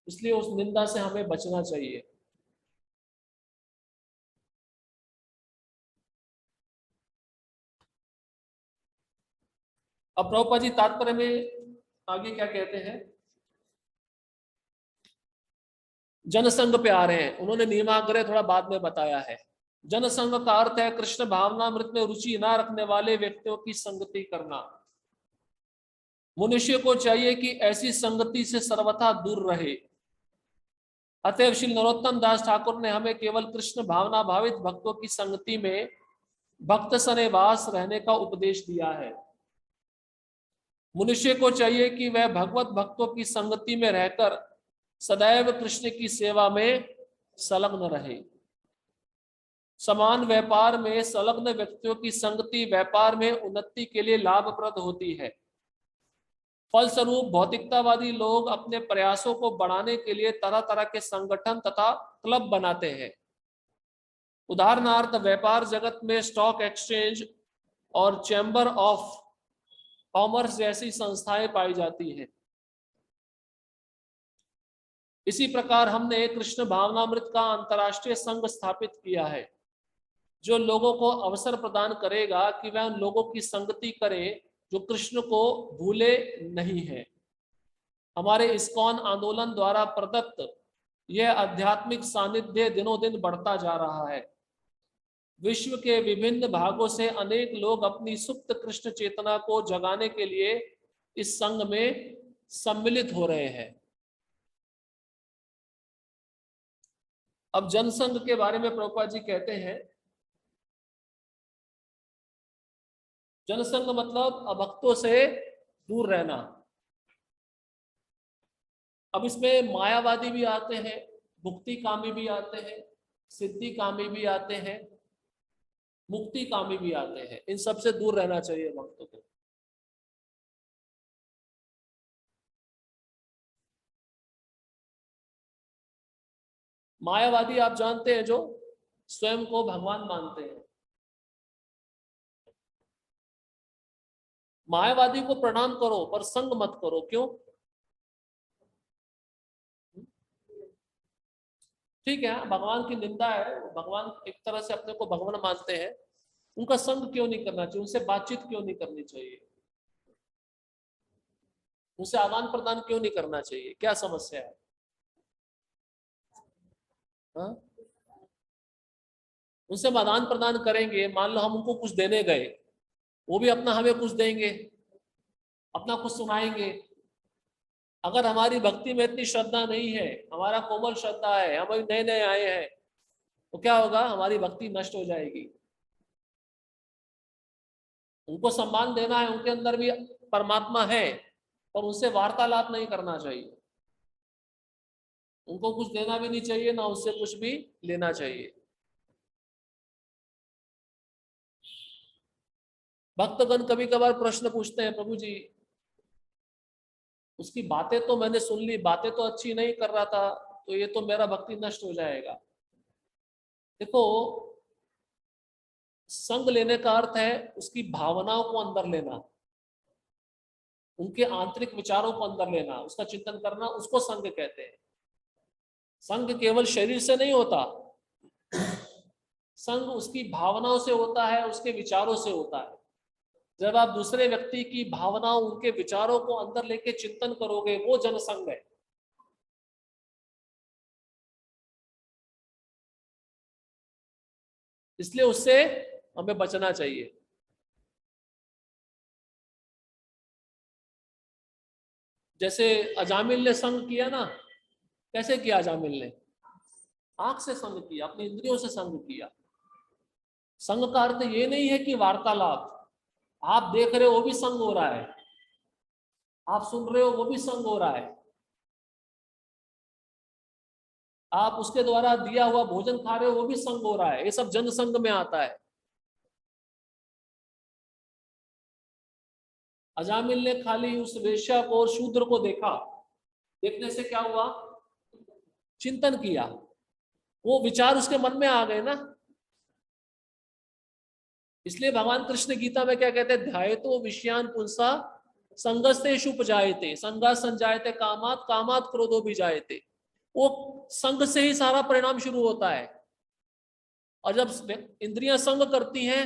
इसलिए उस निंदा से हमें बचना चाहिए। अब प्रभुपाद जी तात्पर्य में आगे क्या कहते हैं, जनसंग पे आ रहे हैं। उन्होंने नियमाग्रह थोड़ा बाद में बताया है। जनसंग का अर्थ है कृष्ण भावनामृत में रुचि ना रखने वाले व्यक्तियों की संगति करना। मनुष्य को चाहिए कि ऐसी संगति से सर्वथा दूर रहे। अतएव श्री नरोत्तम दास ठाकुर ने हमें केवल कृष्ण भावना भावित भक्तों की संगति में भक्त सनेवास रहने का उपदेश दिया है। मनुष्य को चाहिए कि वह भगवत भक्तों की संगति में रहकर सदैव कृष्ण की सेवा में संलग्न रहे। समान व्यापार में संलग्न व्यक्तियों की संगति व्यापार में उन्नति के लिए लाभप्रद होती है। फलस्वरूप भौतिकतावादी लोग अपने प्रयासों को बढ़ाने के लिए तरह तरह के संगठन तथा क्लब बनाते हैं। उदाहरणार्थ व्यापार जगत में स्टॉक एक्सचेंज और चैम्बर ऑफ कॉमर्स जैसी संस्थाएं पाई जाती हैं। इसी प्रकार हमने कृष्ण भावनामृत का अंतर्राष्ट्रीय संघ स्थापित किया है, जो लोगों को अवसर प्रदान करेगा कि वह उन लोगों की संगति करें जो कृष्ण को भूले नहीं है। हमारे इस्कॉन आंदोलन द्वारा प्रदत्त यह आध्यात्मिक सानिध्य दिनों दिन बढ़ता जा रहा है। विश्व के विभिन्न भागों से अनेक लोग अपनी सुप्त कृष्ण चेतना को जगाने के लिए इस संघ में सम्मिलित हो रहे हैं। अब जनसंघ के बारे में प्रभुपाद जी कहते हैं, जनसंघ मतलब अभक्तों से दूर रहना। अब इसमें मायावादी भी आते हैं, भुक्ति कामी भी आते हैं, सिद्धि कामी भी आते हैं, मुक्ति कामी भी आते हैं। इन सब से दूर रहना चाहिए भक्तों को। मायावादी आप जानते हैं, जो स्वयं को भगवान मानते हैं। मायावादी को प्रणाम करो पर संग मत करो। क्यों? ठीक है, भगवान की निंदा है, भगवान एक तरह से अपने को भगवान मानते हैं, उनका संग क्यों नहीं करना चाहिए, उनसे बातचीत क्यों नहीं करनी चाहिए, उनसे आदान प्रदान क्यों नहीं करना चाहिए? क्या समस्या है? हाँ? उनसे हम आदान प्रदान करेंगे, मान लो हम उनको कुछ देने गए, वो भी अपना हमें कुछ देंगे, अपना कुछ सुनाएंगे। अगर हमारी भक्ति में इतनी श्रद्धा नहीं है, हमारा कोमल श्रद्धा है, हम अभी नए नए आए हैं, तो क्या होगा? हमारी भक्ति नष्ट हो जाएगी। उनको सम्मान देना है, उनके अंदर भी परमात्मा है, पर उनसे वार्तालाप नहीं करना चाहिए। उनको कुछ देना भी नहीं चाहिए, ना उससे कुछ भी लेना चाहिए। भक्तगण कभी कभार प्रश्न पूछते हैं, प्रभु जी उसकी बातें तो मैंने सुन ली, बातें तो अच्छी नहीं कर रहा था, तो ये तो मेरा भक्ति नष्ट हो जाएगा। देखो, संग लेने का अर्थ है उसकी भावनाओं को अंदर लेना, उनके आंतरिक विचारों को अंदर लेना, उसका चिंतन करना, उसको संग कहते हैं। संग केवल शरीर से नहीं होता, संग उसकी भावनाओं से होता है, उसके विचारों से होता है। जब आप दूसरे व्यक्ति की भावनाओं, उनके विचारों को अंदर लेके चिंतन करोगे, वो जनसंग है। इसलिए उससे हमें बचना चाहिए। जैसे अजामिल ने संग किया ना, कैसे किया अजामिल ने? आंख से संग किया, अपनी इंद्रियों से संग किया। संग का अर्थ ये नहीं है कि वार्तालाप, आप देख रहे हो वो भी संग हो रहा है, आप सुन रहे हो वो भी संग हो रहा है, आप उसके द्वारा दिया हुआ भोजन खा रहे हो वो भी संग हो रहा है। ये सब जनसंग में आता है। अजामिल ने खाली उस वेश्या को और शूद्र को देखा, देखने से क्या हुआ? चिंतन किया, वो विचार उसके मन में आ गए ना। इसलिए भगवान कृष्ण गीता में क्या कहते हैं? ध्यायतो विषयान पुंसा संगस्तेषु उपजायते, संगा संजायते कामात, कामात क्रोधो भी जायते। वो संग से ही सारा परिणाम शुरू होता है। और जब इंद्रियां संग करती हैं,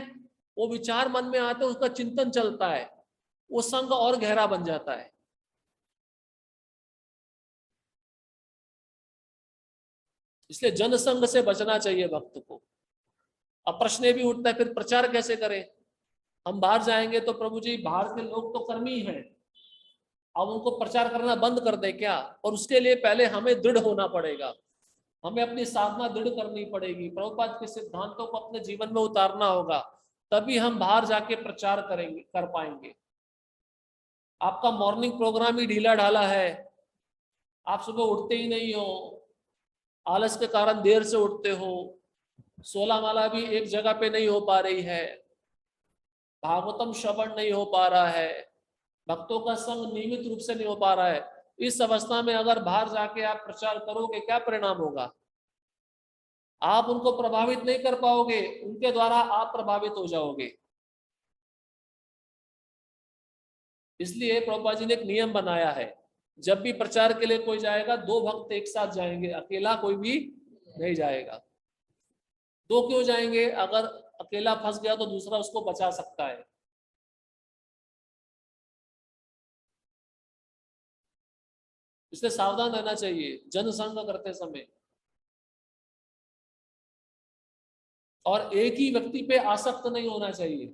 वो विचार मन में आते हैं, उसका चिंतन चलता है, वो संग और गहरा बन जाता है। इसलिए जनसंग से बचना चाहिए भक्त को। अब प्रश्न ये भी उठता है, फिर प्रचार कैसे करें? हम बाहर जाएंगे तो प्रभु जी बाहर के लोग तो कर्मी हैं, अब उनको प्रचार करना बंद कर दे क्या? और उसके लिए पहले हमें दृढ़ होना पड़ेगा, हमें अपनी साधना दृढ़ करनी पड़ेगी, प्रभुपाद के सिद्धांतों को अपने जीवन में उतारना होगा, तभी हम बाहर जाके प्रचार करेंगे, कर पाएंगे। आपका मॉर्निंग प्रोग्राम ही ढीला ढाला है, आप सुबह उठते ही नहीं हो, आलस के कारण देर से उठते हो, 16 माला भी एक जगह पे नहीं हो पा रही है, भागवतम श्रवण नहीं हो पा रहा है, भक्तों का संग नियमित रूप से नहीं हो पा रहा है। इस अवस्था में अगर बाहर जाके आप प्रचार करोगे, क्या परिणाम होगा? आप उनको प्रभावित नहीं कर पाओगे, उनके द्वारा आप प्रभावित हो जाओगे। इसलिए प्रभुपाद जी ने एक नियम बनाया है, जब भी प्रचार के लिए कोई जाएगा, 2 भक्त एक साथ जाएंगे, अकेला कोई भी नहीं जाएगा। 2 क्यों जाएंगे? अगर अकेला फंस गया तो दूसरा उसको बचा सकता है। इसलिए सावधान रहना चाहिए जनसंग करते समय, और एक ही व्यक्ति पे आसक्त नहीं होना चाहिए।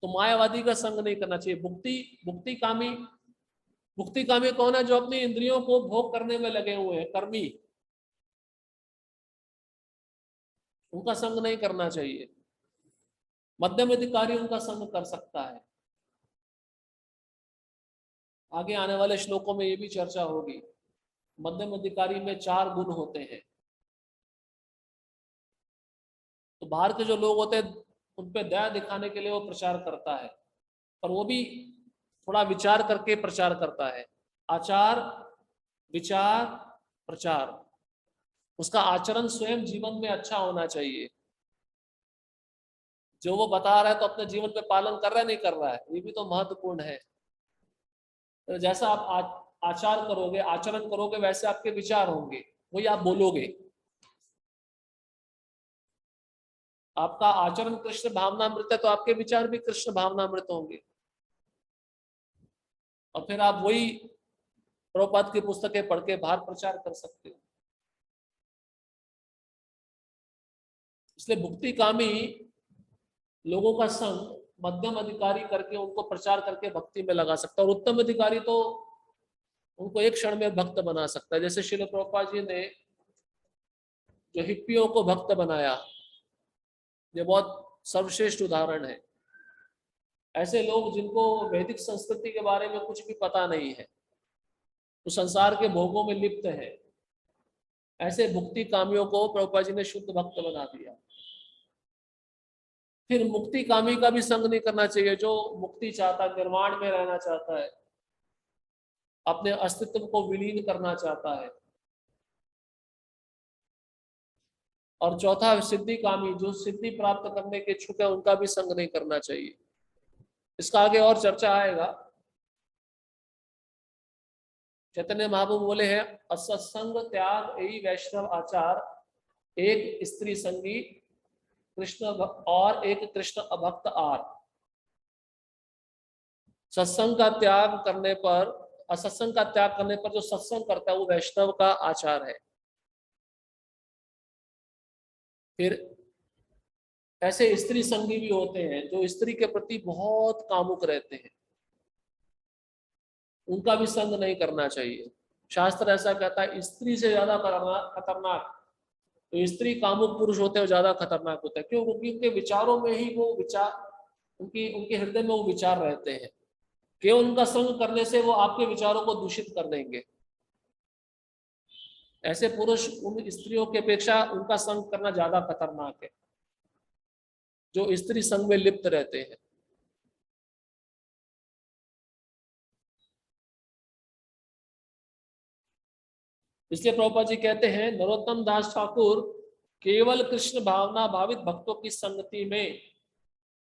तो मायावादी का संग नहीं करना चाहिए। भुक्ति भुक्ति कामी मुक्ति कामी कौन है? जो अपनी इंद्रियों को भोग करने में लगे हुए हैं, कर्मी, उनका संग नहीं करना चाहिए। मध्यम अधिकारी उनका संग कर सकता है। आगे आने वाले श्लोकों में ये भी चर्चा होगी। मध्यम अधिकारी में 4 गुण होते हैं। तो बाहर के जो लोग होते हैं उन पे दया दिखाने के लिए वो प्रचार करता है, पर वो भी थोड़ा विचार करके प्रचार करता है। आचार, विचार, प्रचार। उसका आचरण स्वयं जीवन में अच्छा होना चाहिए। जो वो बता रहा है तो अपने जीवन पे पालन कर रहा है, नहीं कर रहा है, ये भी तो महत्वपूर्ण है। तो जैसा आप आचार करोगे, आचरण करोगे, वैसे आपके विचार होंगे, वही आप बोलोगे। आपका आचरण कृष्ण भावनामृत है तो आपके विचार भी कृष्ण भावनामृत होंगे, और फिर आप वही प्रभुपाद की पुस्तकें पढ़ के बाहर प्रचार कर सकते हो। इसलिए भुक्ति कामी लोगों का संग मध्यम अधिकारी करके उनको प्रचार करके भक्ति में लगा सकता है, और उत्तम अधिकारी तो उनको एक क्षण में भक्त बना सकता है। जैसे श्रील प्रभुपाद जी ने जो हिप्पियों को भक्त बनाया, ये बहुत सर्वश्रेष्ठ उदाहरण है। ऐसे लोग जिनको वैदिक संस्कृति के बारे में कुछ भी पता नहीं है, तो संसार के भोगों में लिप्त है, ऐसे भुक्ति कामियों को प्रभुपाद जी ने शुद्ध भक्त बना दिया। फिर मुक्ति कामी का भी संग नहीं करना चाहिए। जो मुक्ति चाहता है, निर्वाण में रहना चाहता है, अपने अस्तित्व को विलीन करना चाहता है। और चौथा सिद्धि कामी, जो सिद्धि प्राप्त करने के इच्छुक है, उनका भी संग नहीं करना चाहिए। इसका आगे और चर्चा आएगा। चैतन्य महाप्रभु बोले हैं, असत्संग त्याग यही वैष्णव आचार, एक स्त्री संगी कृष्ण और एक कृष्ण अभक्त आर। सत्संग का त्याग करने पर, असत्संग का त्याग करने पर जो सत्संग करता है वो वैष्णव का आचार है। फिर ऐसे स्त्री संगी भी होते हैं जो स्त्री के प्रति बहुत कामुक रहते हैं, उनका भी संग नहीं करना चाहिए। शास्त्र ऐसा कहता है, स्त्री से ज्यादा खतरनाक तो स्त्री कामुक पुरुष होते हैं, ज्यादा खतरनाक होता है। क्यों? क्योंकि उनके विचारों में ही वो विचार, उनके हृदय में वो विचार रहते हैं। केवल उनका संग करने से वो आपके विचारों को दूषित कर देंगे। ऐसे पुरुष उन स्त्रियों की अपेक्षा उनका संग करना ज्यादा खतरनाक है, जो स्त्री संग में लिप्त रहते हैं। इसलिए प्रभुपाद जी कहते हैं, नरोत्तम दास ठाकुर केवल कृष्ण भावना भावित भक्तों की संगति में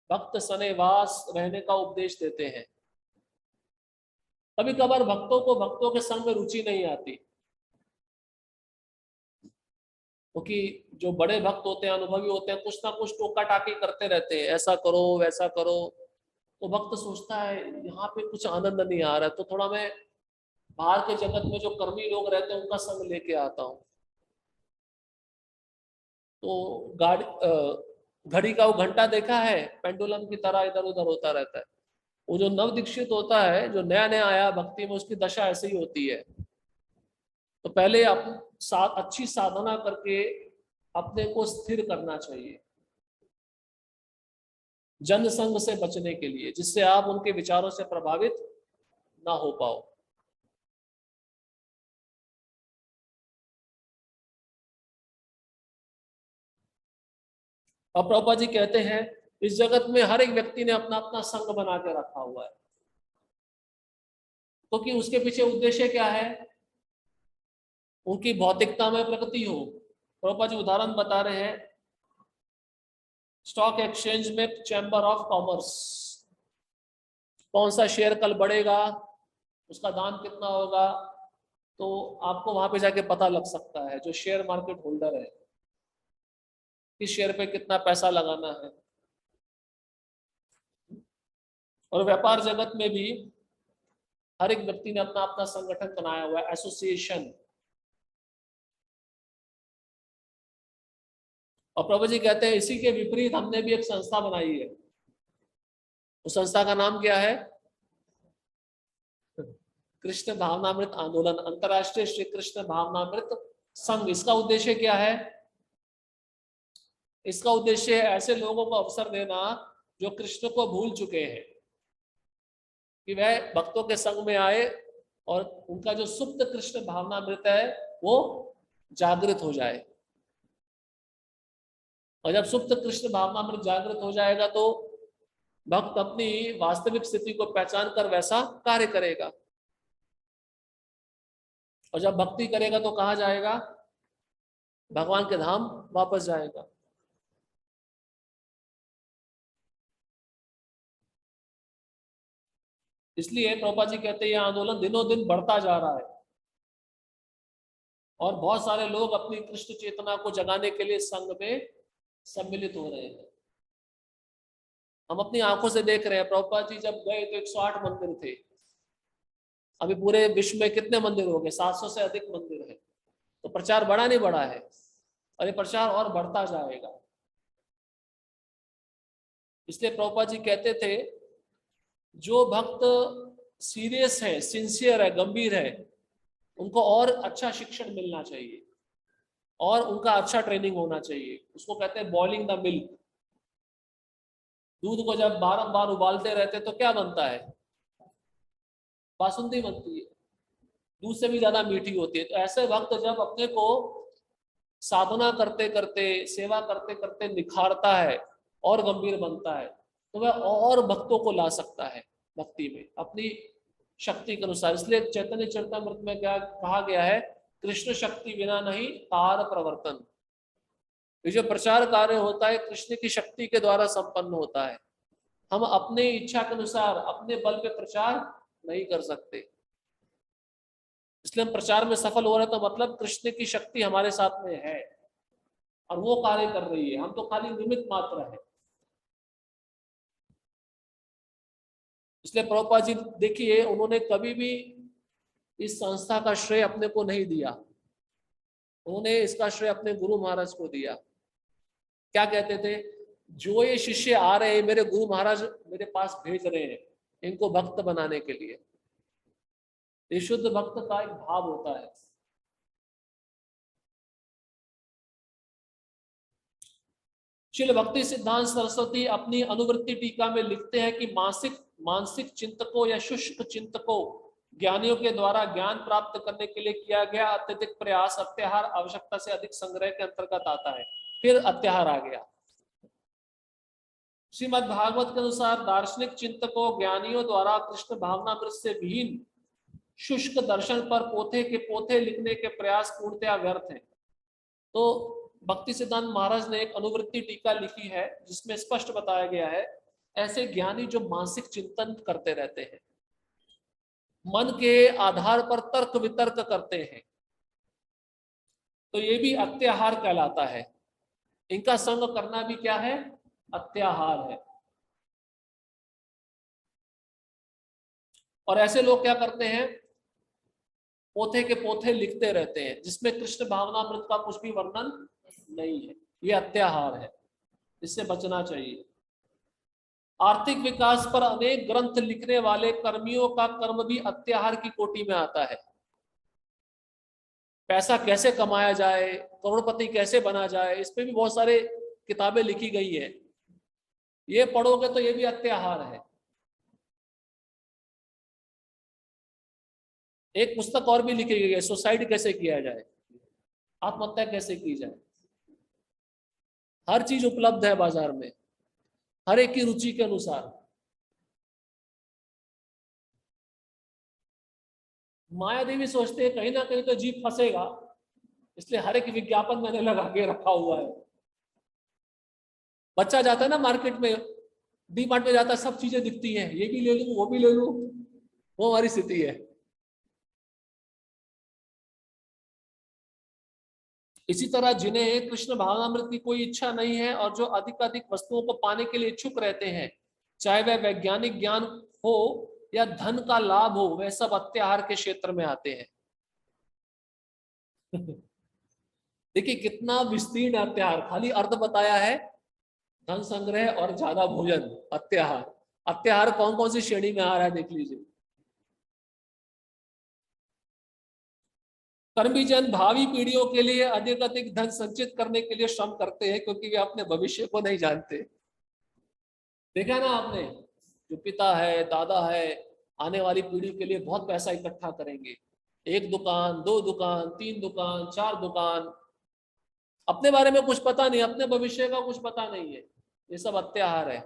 भक्त सनेवास रहने का उपदेश देते हैं। कभी कभार भक्तों को भक्तों के संग में रुचि नहीं आती, क्योंकि जो बड़े भक्त होते हैं, अनुभवी होते हैं, कुछ ना कुछ टोका टाकी करते रहते हैं, ऐसा करो वैसा करो। तो भक्त सोचता है यहाँ पे कुछ आनंद नहीं आ रहा है, तो थोड़ा मैं बाहर के जगत में जो कर्मी लोग रहते हैं उनका संग लेके आता हूँ। तो घड़ी का वो घंटा देखा है, पेंडुलम की तरह इधर उधर होता रहता है। वो जो नव दीक्षित होता है, जो नया नया आया भक्ति में, उसकी दशा ऐसे ही होती है। तो पहले अच्छी साधना करके अपने को स्थिर करना चाहिए, जन संग से बचने के लिए, जिससे आप उनके विचारों से प्रभावित ना हो पाओ। और प्रभुपाद जी कहते हैं, इस जगत में हर एक व्यक्ति ने अपना अपना संग बना के रखा हुआ है, क्योंकि उसके पीछे उद्देश्य क्या है? उनकी भौतिकता में प्रगति हो। प्रभुपाद जी उदाहरण बता रहे हैं, स्टॉक एक्सचेंज में चैम्बर ऑफ कॉमर्स, कौन सा शेयर कल बढ़ेगा, उसका दाम कितना होगा, तो आपको वहां पे जाके पता लग सकता है। जो शेयर मार्केट होल्डर है, किस शेयर पे कितना पैसा लगाना है। और व्यापार जगत में भी हर एक व्यक्ति ने अपना अपना संगठन बनाया हुआ है, एसोसिएशन। और प्रभु जी कहते हैं, इसी के विपरीत हमने भी एक संस्था बनाई है। उस संस्था का नाम क्या है? कृष्ण भावनामृत आंदोलन, अंतरराष्ट्रीय श्री कृष्ण भावनामृत संघ, इसका उद्देश्य क्या है? इसका उद्देश्य है ऐसे लोगों को अवसर देना जो कृष्ण को भूल चुके हैं, कि वह भक्तों के संग में आए और उनका जो सुप्त कृष्ण भावनामृत है वो जागृत हो जाए। और जब सुप्त कृष्ण भावनामृत जागृत हो जाएगा तो भक्त अपनी वास्तविक स्थिति को पहचान कर वैसा कार्य करेगा। और जब भक्ति करेगा तो कहाँ जाएगा? भगवान के धाम वापस जाएगा। इसलिए प्रभुपाद जी कहते हैं यह आंदोलन दिनों दिन बढ़ता जा रहा है और बहुत सारे लोग अपनी कृष्ण चेतना को जगाने के लिए संघ में सम्मिलित हो रहे हैं। हम अपनी आंखों से देख रहे हैं, प्रभुपाद जी जब गए तो 108 मंदिर थे, अभी पूरे विश्व में कितने मंदिर हो गए? 700 से अधिक मंदिर है। तो प्रचार बढ़ा नहीं बढ़ा है, और ये प्रचार और बढ़ता जाएगा। इसलिए प्रभुपाद जी कहते थे जो भक्त सीरियस है, सिंसियर है, गंभीर है, उनको और अच्छा शिक्षण मिलना चाहिए और उनका अच्छा ट्रेनिंग होना चाहिए। उसको कहते हैं बॉइलिंग द मिल्क। दूध को जब बारंबार उबालते रहते तो क्या बनता है? बासुंदी बनती है, दूध से भी ज्यादा मीठी होती है। तो ऐसे वक्त जब अपने को साधना करते करते, सेवा करते करते निखारता है और गंभीर बनता है तो वह और भक्तों को ला सकता है भक्ति में अपनी शक्ति के अनुसार। इसलिए चैतन्य चरितामृत में क्या कहा गया है? कृष्ण शक्ति बिना नहीं तार प्रवर्तन। ये जो प्रचार कार्य होता है कृष्ण की शक्ति के द्वारा संपन्न होता है। हम अपने इच्छा के अनुसार अपने बल पे प्रचार नहीं कर सकते। इसलिए हम प्रचार में सफल हो रहे तो मतलब कृष्ण की शक्ति हमारे साथ में है और वो कार्य कर रही है, हम तो खाली निमित्त मात्र है। इसलिए प्रभुपाद जी देखिए उन्होंने कभी भी इस संस्था का श्रेय अपने को नहीं दिया, उन्होंने इसका श्रेय अपने गुरु महाराज को दिया। क्या कहते थे? जो ये शिष्य आ रहे हैं मेरे गुरु महाराज मेरे पास भेज रहे हैं इनको भक्त बनाने के लिए। ये शुद्ध भक्त का एक भाव होता है। श्रील भक्ति सिद्धांत सरस्वती अपनी अनुवृत्ति टीका में लिखते हैं कि मानसिक चिंतकों या शुष्क चिंतकों ज्ञानियों के द्वारा ज्ञान प्राप्त करने के लिए किया गया अत्यधिक प्रयास अत्याहार आवश्यकता से अधिक संग्रह के अंतर्गत आता है। फिर अत्याहार आ गया। श्रीमद् भागवत के अनुसार दार्शनिक चिंतकों ज्ञानियों द्वारा कृष्ण भावनामृत से भिन्न शुष्क दर्शन पर पोथे के पोथे लिखने के प्रयास पूर्णतया व्यर्थ हैं। तो भक्ति सिद्धांत महाराज ने एक अनुवृत्ति टीका लिखी है जिसमें स्पष्ट बताया गया है ऐसे ज्ञानी जो मानसिक चिंतन करते रहते हैं, मन के आधार पर तर्क वितर्क करते हैं, तो ये भी अत्याहार कहलाता है। इनका संग करना भी क्या है? अत्याहार है। और ऐसे लोग क्या करते हैं? पोथे के पोथे लिखते रहते हैं जिसमें कृष्ण भावनामृत का कुछ भी वर्णन नहीं है। ये अत्याहार है, इससे बचना चाहिए। आर्थिक विकास पर अनेक ग्रंथ लिखने वाले कर्मियों का कर्म भी अत्याहार की कोटि में आता है। पैसा कैसे कमाया जाए, करोड़पति कैसे बना जाए, इस पे भी बहुत सारे किताबें लिखी गई है। ये पढ़ोगे तो ये भी अत्याहार है। एक पुस्तक और भी लिखी गई है, सुसाइड कैसे किया जाए, आत्महत्या कैसे की जाए। हर चीज उपलब्ध है बाजार में, हर एक की रुचि के अनुसार। माया देवी सोचते हैं कहीं ना कहीं तो जीव फंसेगा, इसलिए हर एक विज्ञापन मैंने लगा के रखा हुआ है। बच्चा जाता है ना मार्केट में, डी मार्ट में जाता है, सब चीजें दिखती हैं, ये भी ले लूं वो भी ले लूं, वो हमारी स्थिति है। इसी तरह जिन्हें कृष्ण भावनामृत की कोई इच्छा नहीं है और जो अधिक वस्तुओं को पाने के लिए इच्छुक रहते हैं, चाहे वह वैज्ञानिक ज्ञान हो या धन का लाभ हो, वह सब अत्याहार के क्षेत्र में आते हैं। देखिए कितना विस्तीर्ण अत्याहार, खाली अर्थ बताया है, धन संग्रह और ज्यादा भोजन, अत्याहार। अत्याहार कौन कौन सी श्रेणी में आ रहा है देख लीजिए। कर्मी जन भावी पीढ़ियों के लिए अधिक अधिक धन संचित करने के लिए श्रम करते हैं, क्योंकि वे अपने भविष्य को नहीं जानते। देखा ना आपने, जो पिता है, दादा है, आने वाली पीढ़ी के लिए बहुत पैसा इकट्ठा करेंगे, 1 दुकान, 2 दुकान, 3 दुकान, 4 दुकान, अपने बारे में कुछ पता नहीं, अपने भविष्य का कुछ पता नहीं है। ये सब अत्याचार है।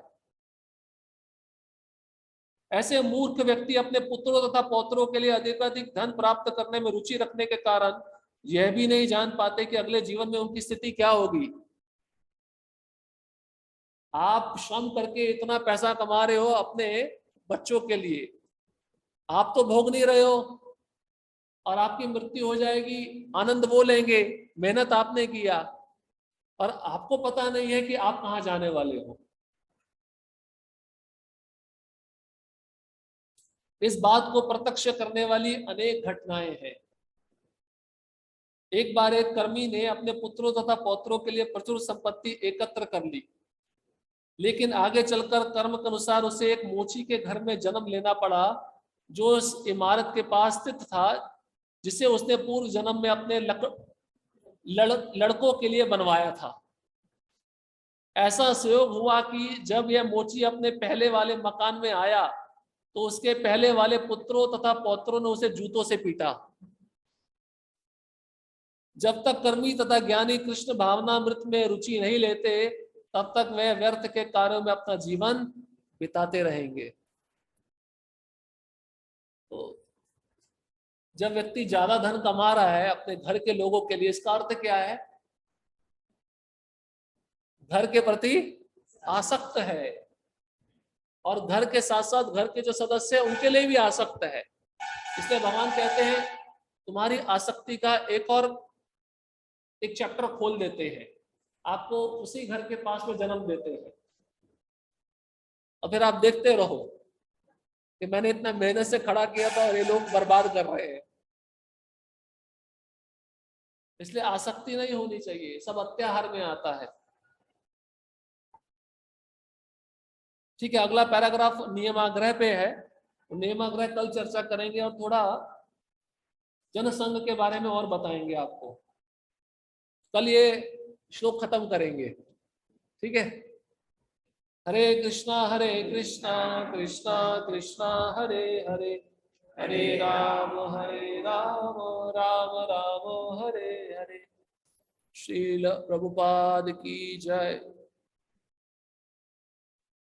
ऐसे मूर्ख व्यक्ति अपने पुत्रों तथा पौत्रों के लिए अधिकाधिक धन प्राप्त करने में रुचि रखने के कारण यह भी नहीं जान पाते कि अगले जीवन में उनकी स्थिति क्या होगी। आप श्रम करके इतना पैसा कमा रहे हो अपने बच्चों के लिए, आप तो भोग नहीं रहे हो, और आपकी मृत्यु हो जाएगी, आनंद वो लेंगे, मेहनत आपने किया, और आपको पता नहीं है कि आप कहां जाने वाले हो। इस बात को प्रत्यक्ष करने वाली अनेक घटनाएं हैं। एक बार एक कर्मी ने अपने पुत्रों तथा पौत्रों के लिए प्रचुर संपत्ति एकत्र कर ली, लेकिन आगे चलकर कर्म के अनुसार उसे एक मोची के घर में जन्म लेना पड़ा, जो उस इमारत के पास स्थित था, जिसे उसने पूर्व जन्म में अपने लड़कों के लिए बनवाया था। ऐसा संयोग हुआ कि जब यह मोची अपने पहले वाले मकान में आया, तो उसके पहले वाले पुत्रों तथा पौत्रों ने उसे जूतों से पीटा। जब तक कर्मी तथा ज्ञानी कृष्ण भावनामृत में रुचि नहीं लेते, तब तक वे व्यर्थ के कार्यों में अपना जीवन बिताते रहेंगे। तो जब व्यक्ति ज्यादा धन कमा रहा है अपने घर के लोगों के लिए, इसका अर्थ क्या है? घर के प्रति आसक्त है, और घर के साथ साथ घर के जो सदस्य हैं उनके लिए भी आसक्त है। इसलिए भगवान कहते हैं तुम्हारी आसक्ति का एक चैप्टर खोल देते हैं, आपको उसी घर के पास में जन्म देते हैं, और फिर आप देखते रहो कि मैंने इतना मेहनत से खड़ा किया था और ये लोग बर्बाद कर रहे हैं। इसलिए आसक्ति नहीं होनी चाहिए, सब अत्याहार में आता है। ठीक है, अगला पैराग्राफ नियमाग्रह पे है। नियमाग्रह कल चर्चा करेंगे, और थोड़ा जनसंघ के बारे में और बताएंगे आपको। कल ये श्लोक खत्म करेंगे, ठीक है। हरे कृष्णा कृष्णा कृष्णा हरे हरे, हरे राम राम राम हरे हरे। श्रील प्रभुपाद की जय।